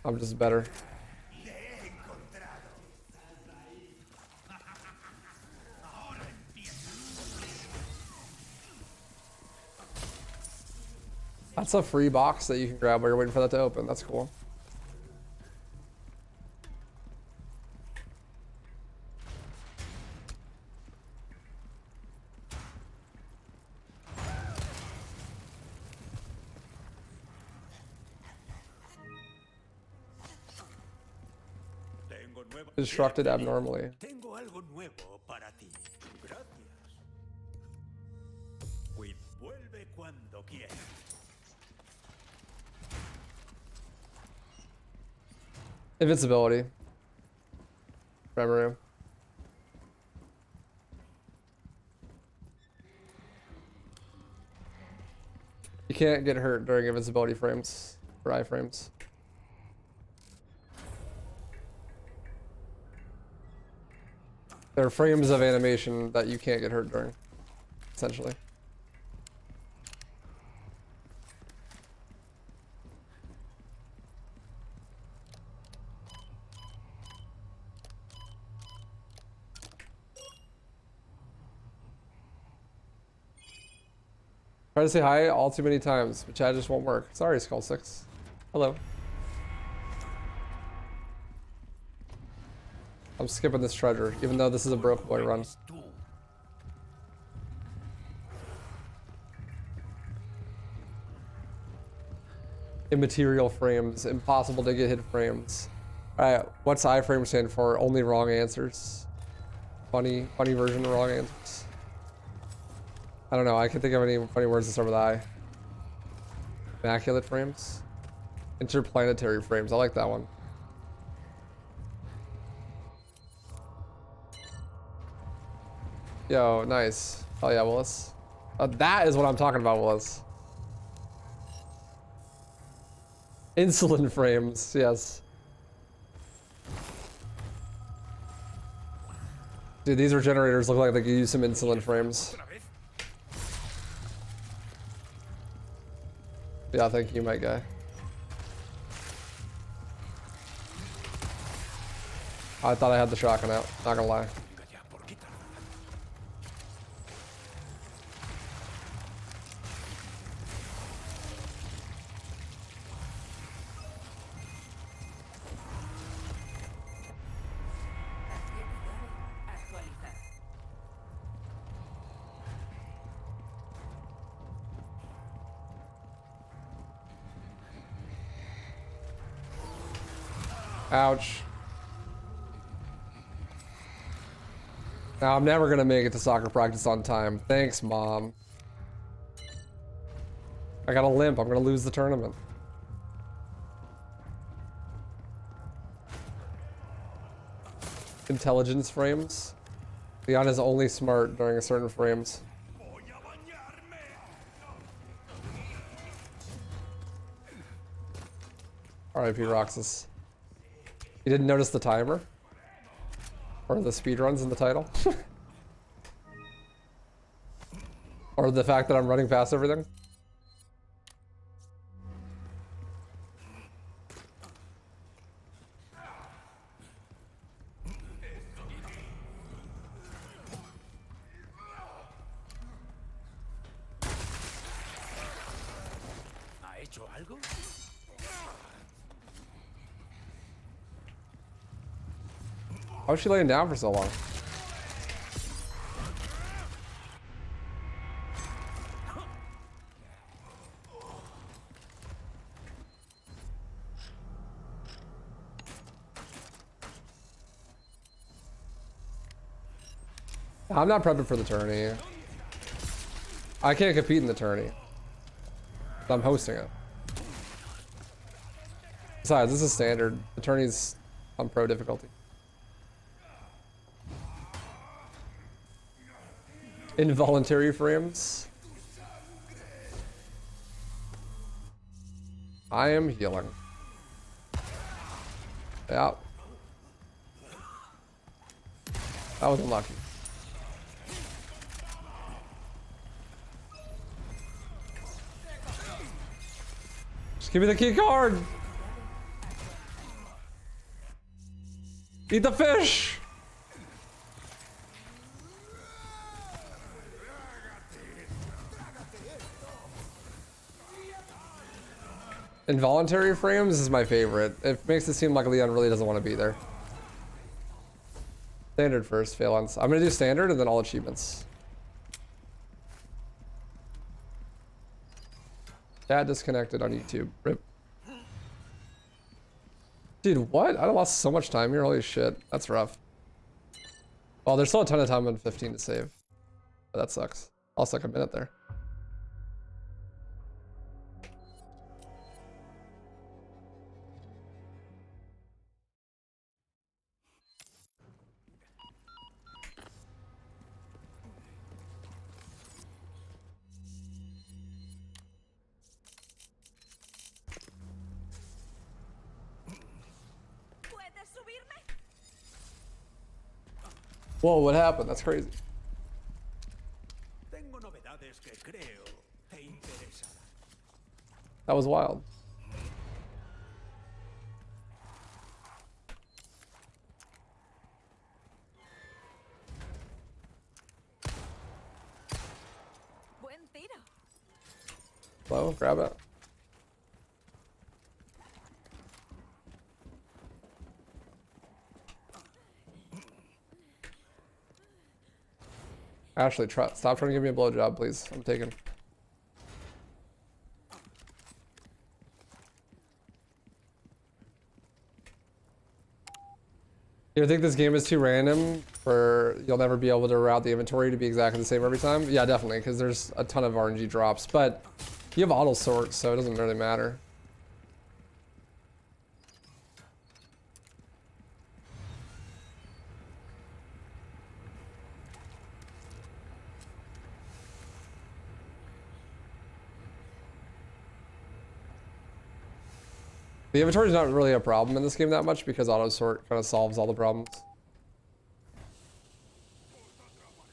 I'm just better. That's a free box that you can grab while you're waiting for that to open. That's cool. Constructed abnormally. Tengo algo nuevo para ti. Gracias. Vuelve cuando quieras. Invincibility. Memory. You can't get hurt during invincibility frames or iframes. There are frames of animation that you can't get hurt during, essentially. Try to say hi all too many times, but chat just won't work. Sorry, Skull6. Hello. I'm skipping this treasure, even though this is a broke boy run. Immaterial frames, impossible to get hit frames. Alright, what's iframe stand for? Only wrong answers. Funny version of wrong answers. I don't know, I can't think of any funny words that start with I. Immaculate frames? Interplanetary frames, I like that one. Yo, nice. Oh yeah, Willis. That is what I'm talking about, Willis. Insulin frames, yes. Dude, these regenerators look like they could use some insulin frames. Yeah, thank you, my guy. I thought I had the shotgun out, not gonna lie. Ouch. Now I'm never gonna make it to soccer practice on time. Thanks, Mom. I got a limp. I'm gonna lose the tournament. Intelligence frames. Leon is only smart during certain frames. R.I.P. Roxas. You didn't notice the timer? Or the speedruns in the title? Or the fact that I'm running past everything? ¿Ha hecho algo? How was she laying down for so long? I'm not prepping for the tourney. I can't compete in the tourney. I'm hosting it. Besides, this is standard. The tourney's on pro difficulty. Involuntary frames. I am healing. Yeah. That was unlucky. Just give me the key card. Eat the fish. Involuntary frames is my favorite. It makes it seem like Leon really doesn't want to be there. Standard first, Phalanx. I'm gonna do standard and then all achievements. Chat disconnected on YouTube. Rip. Dude, what? I lost so much time here. Holy shit. That's rough. Well, there's still a ton of time on 15 to save. But that sucks. I'll suck a minute there. Whoa, what happened? That's crazy. Tengo novedades que creo te interesarán. That was wild. Buen tiro. Hello, grab it. Ashley, stop trying to give me a blowjob, please. I'm taken. You think this game is too random for you'll never be able to route the inventory to be exactly the same every time? Yeah, definitely, because there's a ton of RNG drops, but you have auto sort, so it doesn't really matter. The inventory is not really a problem in this game that much because auto sort kind of solves all the problems.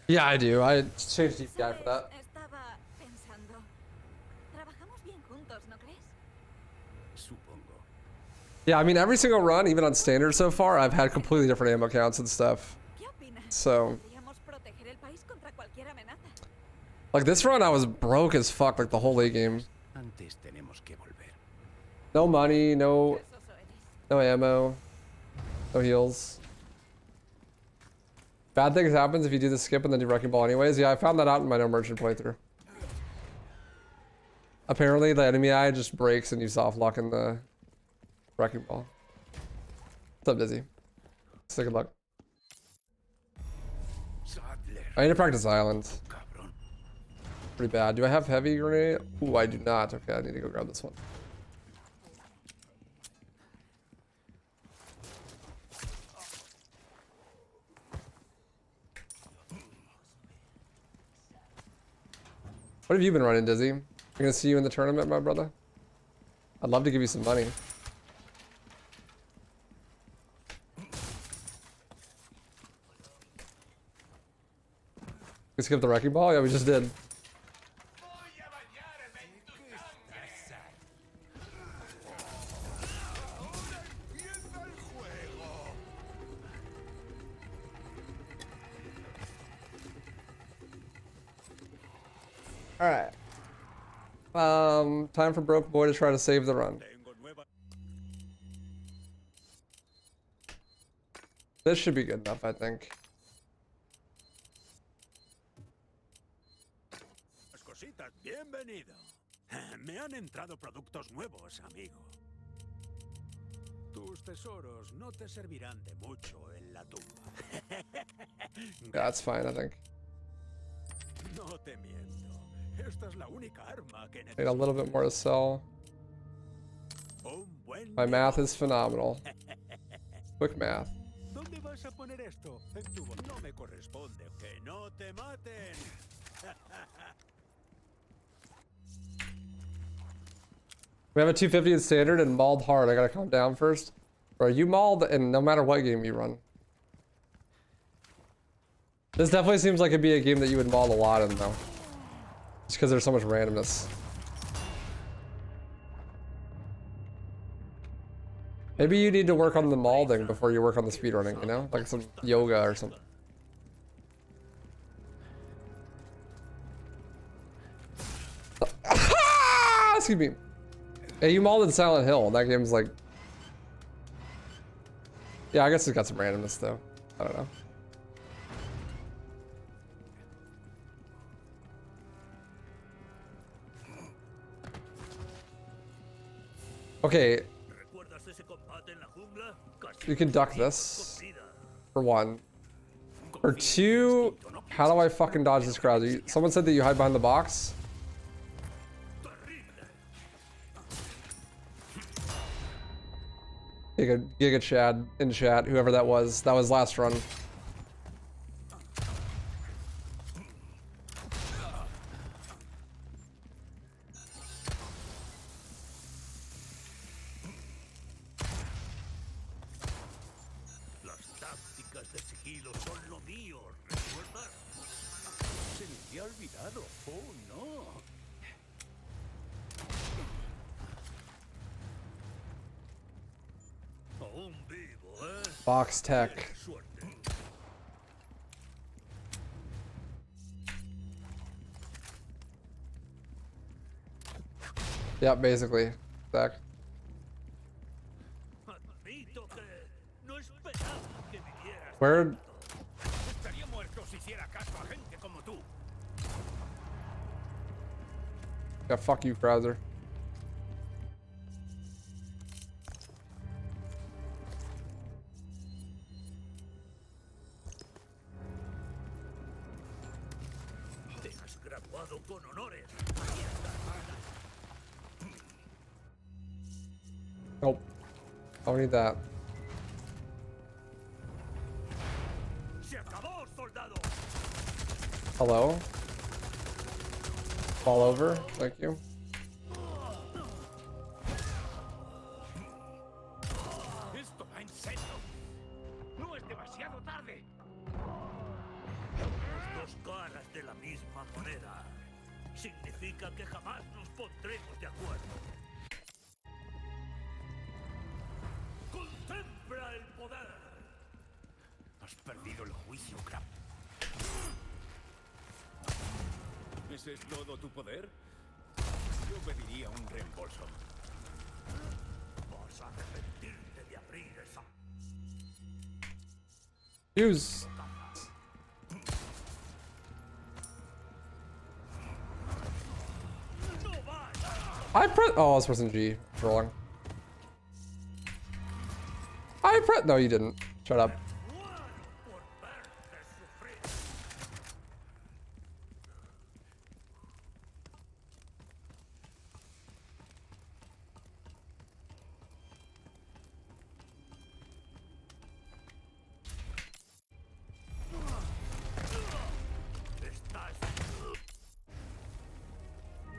Yeah, I do. I changed DPI for that. Estaba pensando. Trabajamos bien juntos, ¿no crees? Supongo. Yeah, I mean, every single run, even on standard so far, I've had completely different ammo counts and stuff. ¿Qué opinas? So, Podríamos proteger el país contra cualquier amenaza. like this run, I was broke as fuck, like the whole late game. Antes tenemos que volver. No money, no Perezoso eres. ammo, no heals. Bad things happens if you do the skip and then do wrecking ball anyways. Yeah, I found that out in my no merchant playthrough. Apparently, the enemy eye just breaks and you soft lock in the wrecking ball. What's up, Dizzy? So good luck. I need to practice Island. Pretty bad. Do I have heavy grenade? Ooh, I do not. Okay, I need to go grab this one. What have you been running, Dizzy? I'm gonna see you in the tournament, my brother. I'd love to give you some money. We skipped the wrecking ball? Yeah, we just did. Alright. Time for Broke Boy to try to save the run. This should be good enough, I think. Bienvenido. Me han entrado productos nuevos, amigo. Tus tesoros no te servirán de mucho en la tumba. That's fine, I think. No te miento. Esta es la única arma que Need a little bit more to sell. My math is phenomenal. Quick math. ¿Dónde vas a poner esto? En tu no me corresponde. Que no te maten. We have a 250 in standard and mauled hard. I gotta calm down first. Bro, you mauled in no matter what game you run. This definitely seems like it'd be a game that you would maul a lot in though. Just because there's so much randomness. Maybe you need to work on the maulding before you work on the speedrunning, you know? Like some yoga or something. Excuse me. Hey, you mauled in Silent Hill, and that game's like... Yeah, I guess it's got some randomness, though. I don't know. Okay. You can duck this. For one. For two, how do I fucking dodge this crowd? Someone said that you hide behind the box. Giga Chad in chat, whoever that was last run. Las tácticas de sigilo son lo mío, ¿recuerdas? Se me había olvidado. Oh, no. Box tech. Yeah, basically. Zach. Where? Yeah, fuck you, Krauser. Nope. I don't need that. Hello? Fall over. Thank you. Esto va en serio. No es demasiado tarde. Dos caras de la misma moneda. Significa que jamás nos pondremos de acuerdo. Contempla el poder. Has perdido el juicio, Crap. ¿Ese es todo tu poder? Yo pediría un reembolso. Vas a arrepentirte de abrir esa... Use. I press. Oh, I was pressing G for long. I press? No, you didn't. Shut up.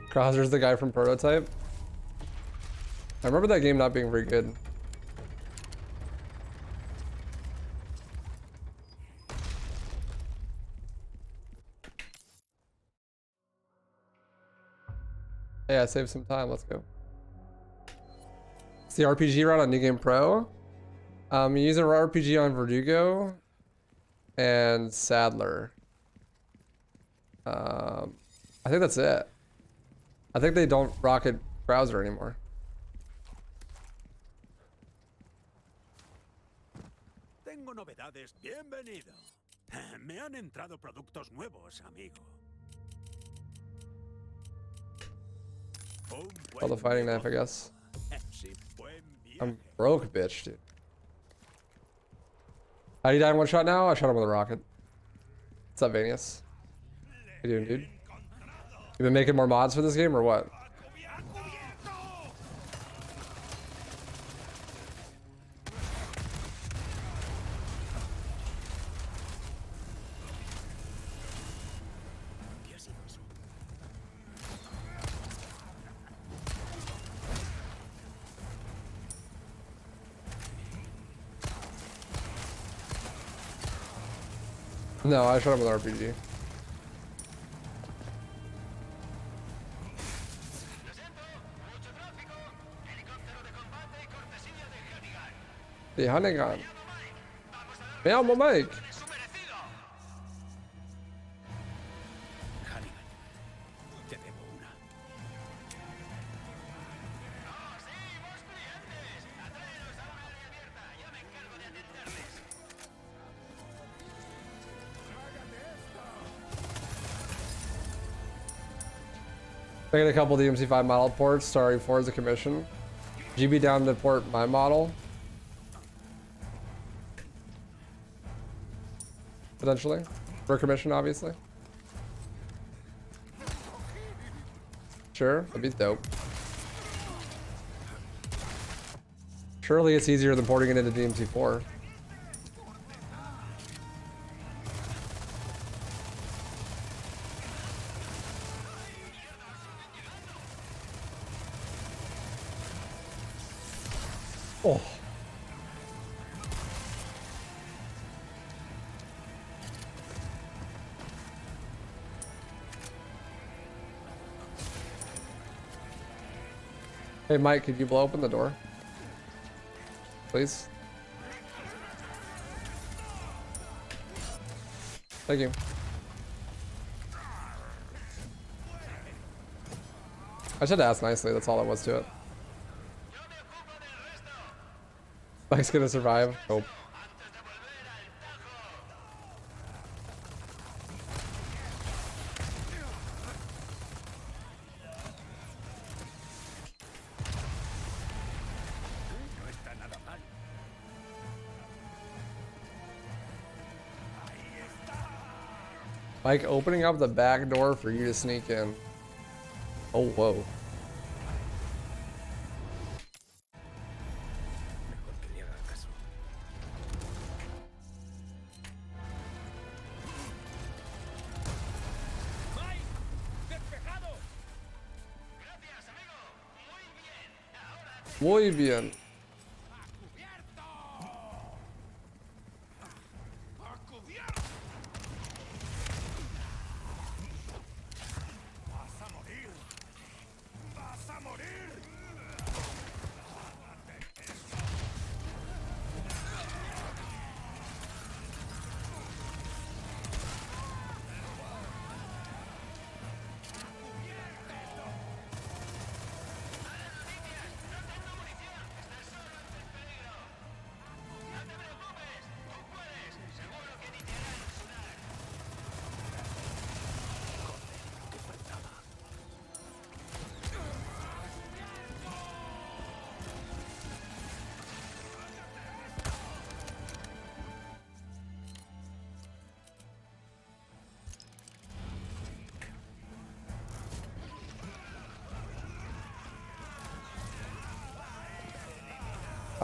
Crosshair's the guy from Prototype. I remember that game not being very good. Yeah, save some time. Let's go. It's the RPG route on New Game Pro. You use an RPG on Verdugo and Sadler. I think that's it. I think they don't rocket browser anymore. Tengo novedades. Bienvenido. Me han entrado productos nuevos, amigo. Call the fighting knife, I guess. Sí, buen viaje. I'm broke, bitch, dude. How do you die in one shot now? I shot him with a rocket. What's up, Vanius? How you doing, dude? You been making more mods for this game or what? No, I shot him with RPG. The Honeygun. Me llamo Mike. Te debo una. I got a couple DMC5 model ports. Sorry, for the commission. GB down to port my model. Potentially. For commission, obviously. Sure, that'd be dope. Surely it's easier than porting it into DMC4. Oh. Hey Mike, could you blow open the door? Please? Thank you. I should ask nicely, that's all there was to it. Mike's gonna survive. Hope. No está nada mal. Mike opening up the back door for you to sneak in. Oh, whoa. Mejor que le haga caso. Muy bien.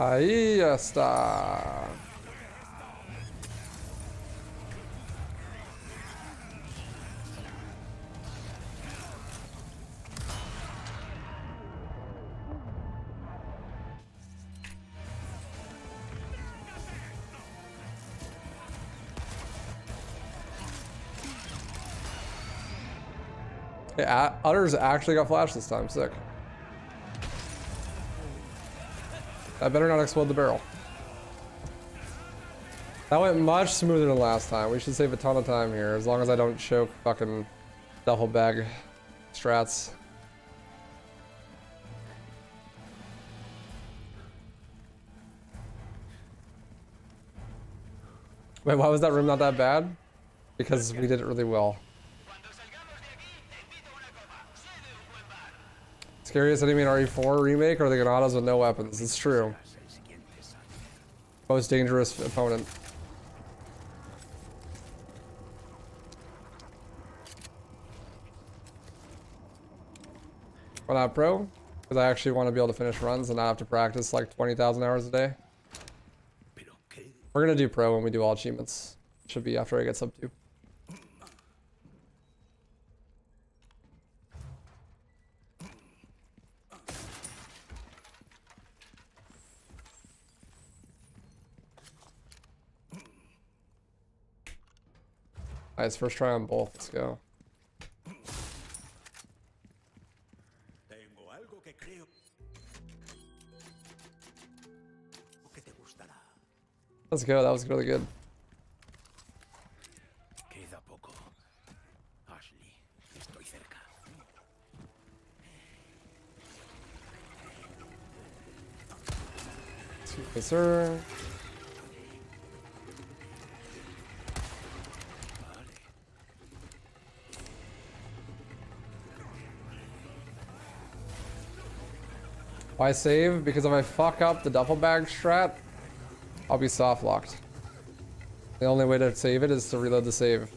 Ahí está. Yeah, Utters actually got flashed this time. Sick. I better not explode the barrel. That went much smoother than last time. We should save a ton of time here, as long as I don't choke fucking duffel bag strats. Wait, why was that room not that bad? Because we did it really well. Scariest enemy in RE4 remake or the Granadas with no weapons? It's true. Most dangerous opponent. Why not pro? Because I actually want to be able to finish runs and not have to practice like 20,000 hours a day. We're gonna do pro when we do all achievements. Should be after I get sub 2. Nice, first try on both. Let's go. Let's go. That was really good. Excuse me, sir. Why save? Because if I fuck up the duffel bag strat, I'll be soft locked. The only way to save it is to reload the save.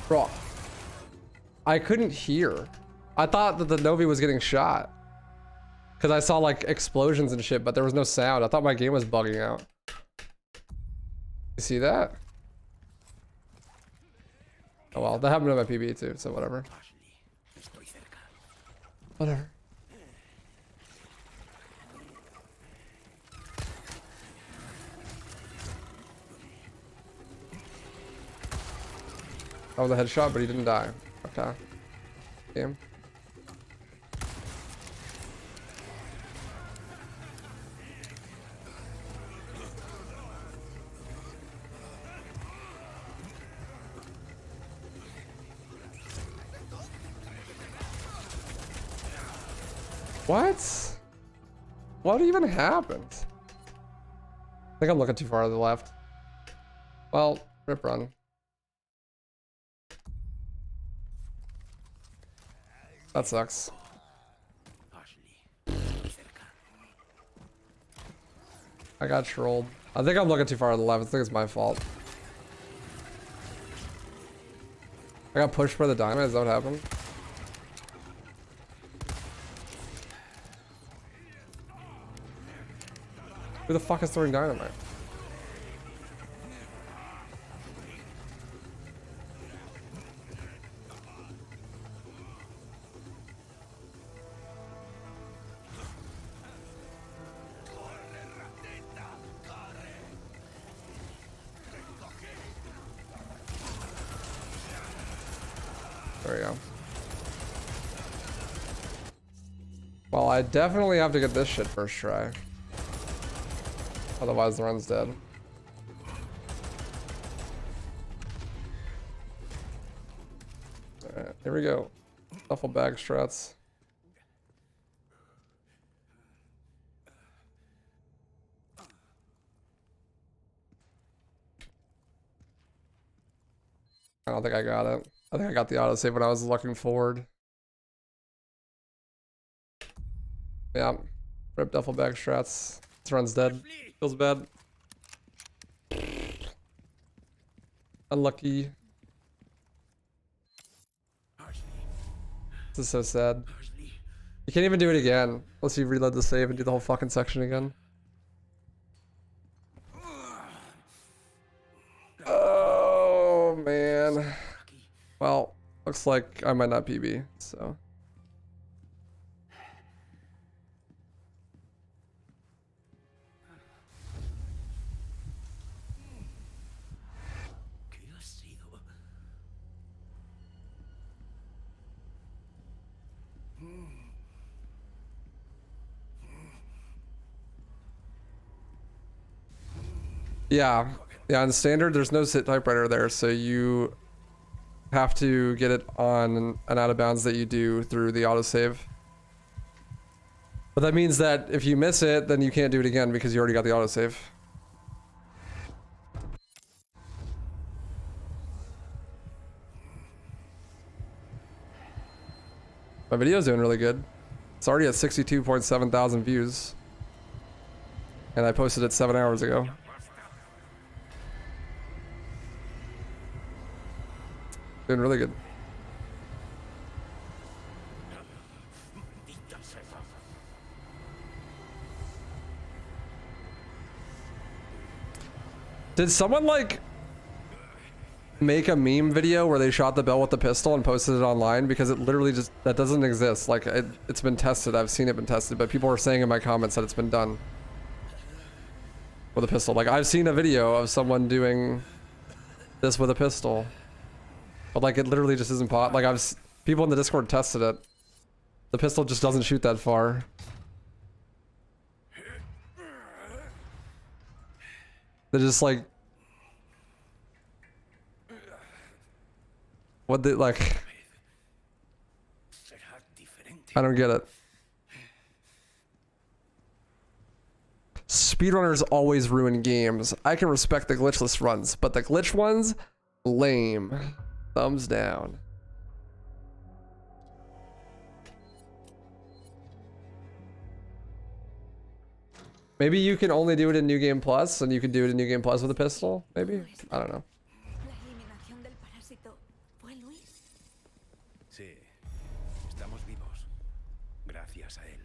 Bro, I couldn't hear. I thought that the Novi was getting shot. Because I saw like explosions and shit, but there was no sound. I thought my game was bugging out. You see that? Oh well, that happened to my PB too, so whatever. Whatever. That was a headshot, but he didn't die. Okay. Game. What? What even happened? I think I'm looking too far to the left. Well, rip run. That sucks. I got trolled. I think I'm looking too far to the left. I think it's my fault. I got pushed by the diamond. Is that what happened? Who the fuck is throwing dynamite? There we go. Well, I definitely have to get this shit first try. Otherwise the run's dead. Alright, here we go. Duffel bag strats. I don't think I got it. I think I got the autosave when I was looking forward. Yeah. Rip duffel bag strats. This run's dead. Feels bad. Unlucky. This is so sad. You can't even do it again unless you reload the save and do the whole fucking section again. Oh man. Well, looks like I might not PB, so. Yeah, in standard there's no sit typewriter there, so you have to get it on an out of bounds that you do through the autosave. But that means that if you miss it, then you can't do it again because you already got the autosave. My video's doing really good. It's already at 62.7 thousand views. And I posted it 7 hours ago. Doing really good. Did someone like make a meme video where they shot the bell with the pistol and posted it online? Because it literally just, that doesn't exist. Like it's been tested. I've seen it been tested, but people are saying in my comments that it's been done with a pistol. Like I've seen a video of someone doing this with a pistol. But like it literally just isn't pot. Like people in the Discord tested it. The pistol just doesn't shoot that far. They're just like, what they like? I don't get it. Speedrunners always ruin games. I can respect the glitchless runs, but the glitch ones, lame. Thumbs down. Maybe you can only do it in New Game Plus, and you can do it in New Game Plus with a pistol? Maybe? I don't know. Sí, estamos vivos. Gracias a él.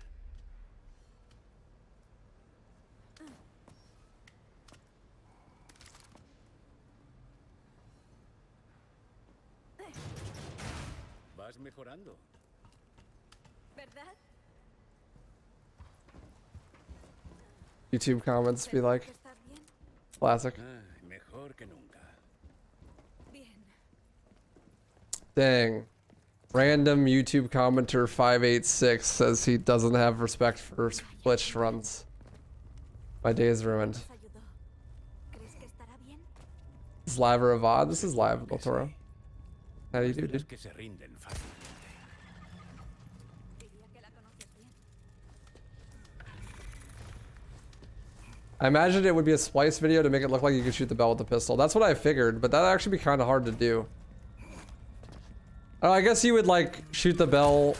Vas mejorando. ¿Verdad? YouTube comments be like, ¿Estás bien? classic. Mejor que nunca. Bien. Dang. Random YouTube commenter 586 says he doesn't have respect for glitch runs. My day is ruined. ¿Nos ayudó? ¿Crees que estará bien? This is live or a VOD? This is live, Del Toro. How do you do, dude? Que se rinden fácilmente. Diría que la conoces bien. I imagined it would be a splice video to make it look like you could shoot the bell with the pistol. That's what I figured, but that'd actually be kind of hard to do. I guess you would like shoot the bell,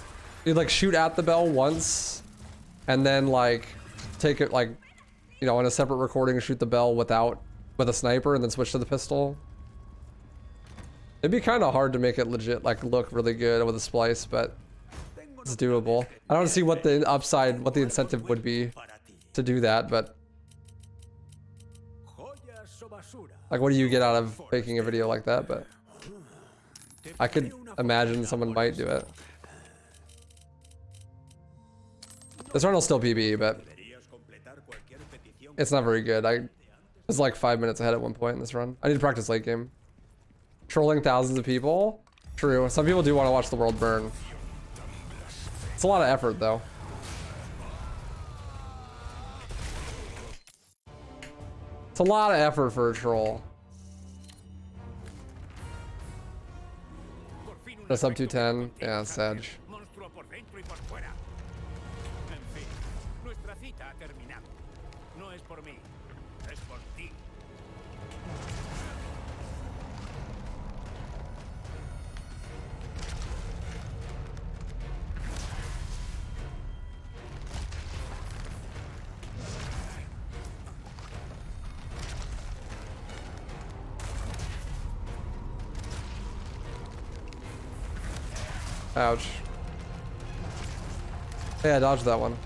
you'd like shoot at the bell once, and then like take it like, you know, in a separate recording shoot the bell with a sniper and then switch to the pistol. It'd be kind of hard to make it legit, like look really good with a splice, but it's doable. I don't see what the upside, what the incentive would be to do that, but like what do you get out of making a video like that? But I could imagine someone might do it. This run will still PB, but it's not very good. I was like 5 minutes ahead at one point in this run. I need to practice late game. Trolling thousands of people? True. Some people do want to watch the world burn. It's a lot of effort though. It's a lot of effort for a troll. The sub 210, yeah, Sag. Ouch. Yeah, I dodged that one.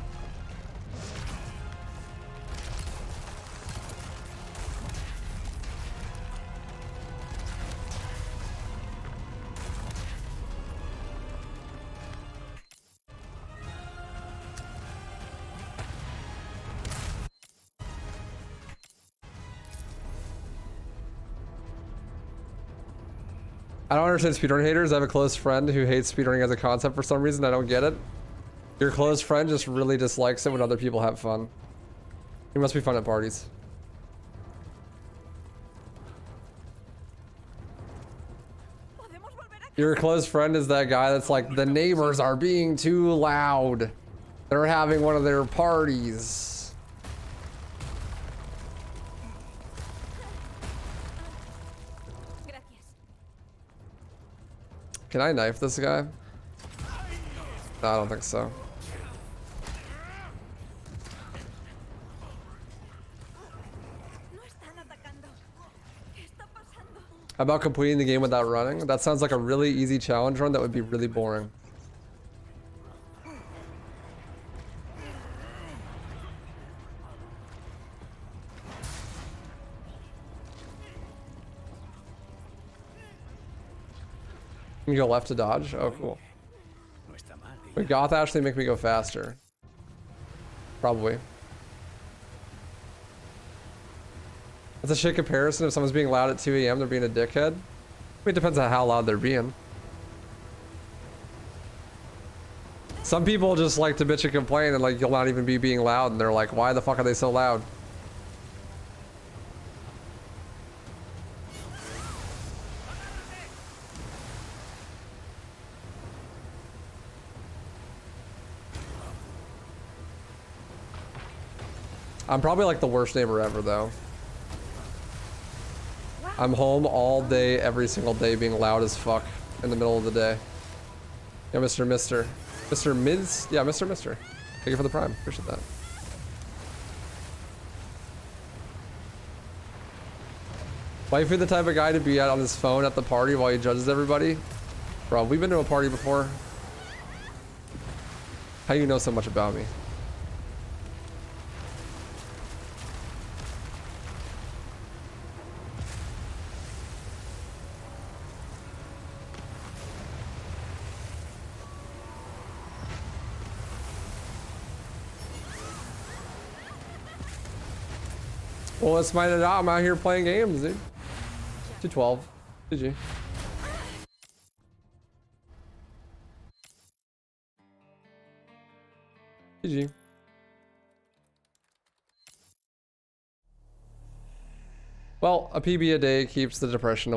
I don't understand speedrun haters. I have a close friend who hates speedrunning as a concept for some reason. I don't get it. Your close friend just really dislikes it when other people have fun. It must be fun at parties. Your close friend is that guy that's like, the neighbors are being too loud. They're having one of their parties. Can I knife this guy? No, I don't think so. How about completing the game without running? That sounds like a really easy challenge run that would be really boring. You can go left to dodge? Oh, cool. Would Goth actually make me go faster? Probably. That's a shit comparison. If someone's being loud at 2 AM, they're being a dickhead. I mean, it depends on how loud they're being. Some people just like to bitch and complain and like you'll not even be being loud and they're like, why the fuck are they so loud? I'm probably like the worst neighbor ever though. I'm home all day, every single day, being loud as fuck in the middle of the day. Yeah, Mr. Miz? Yeah, Mr. Thank you for the prime. Appreciate that. Waifu the type of guy to be out on his phone at the party while he judges everybody? Bro, we've been to a party before. How do you know so much about me? Well, let's find it out. I'm out here playing games, dude. 212. GG. GG. Well, a PB a day keeps the depression away.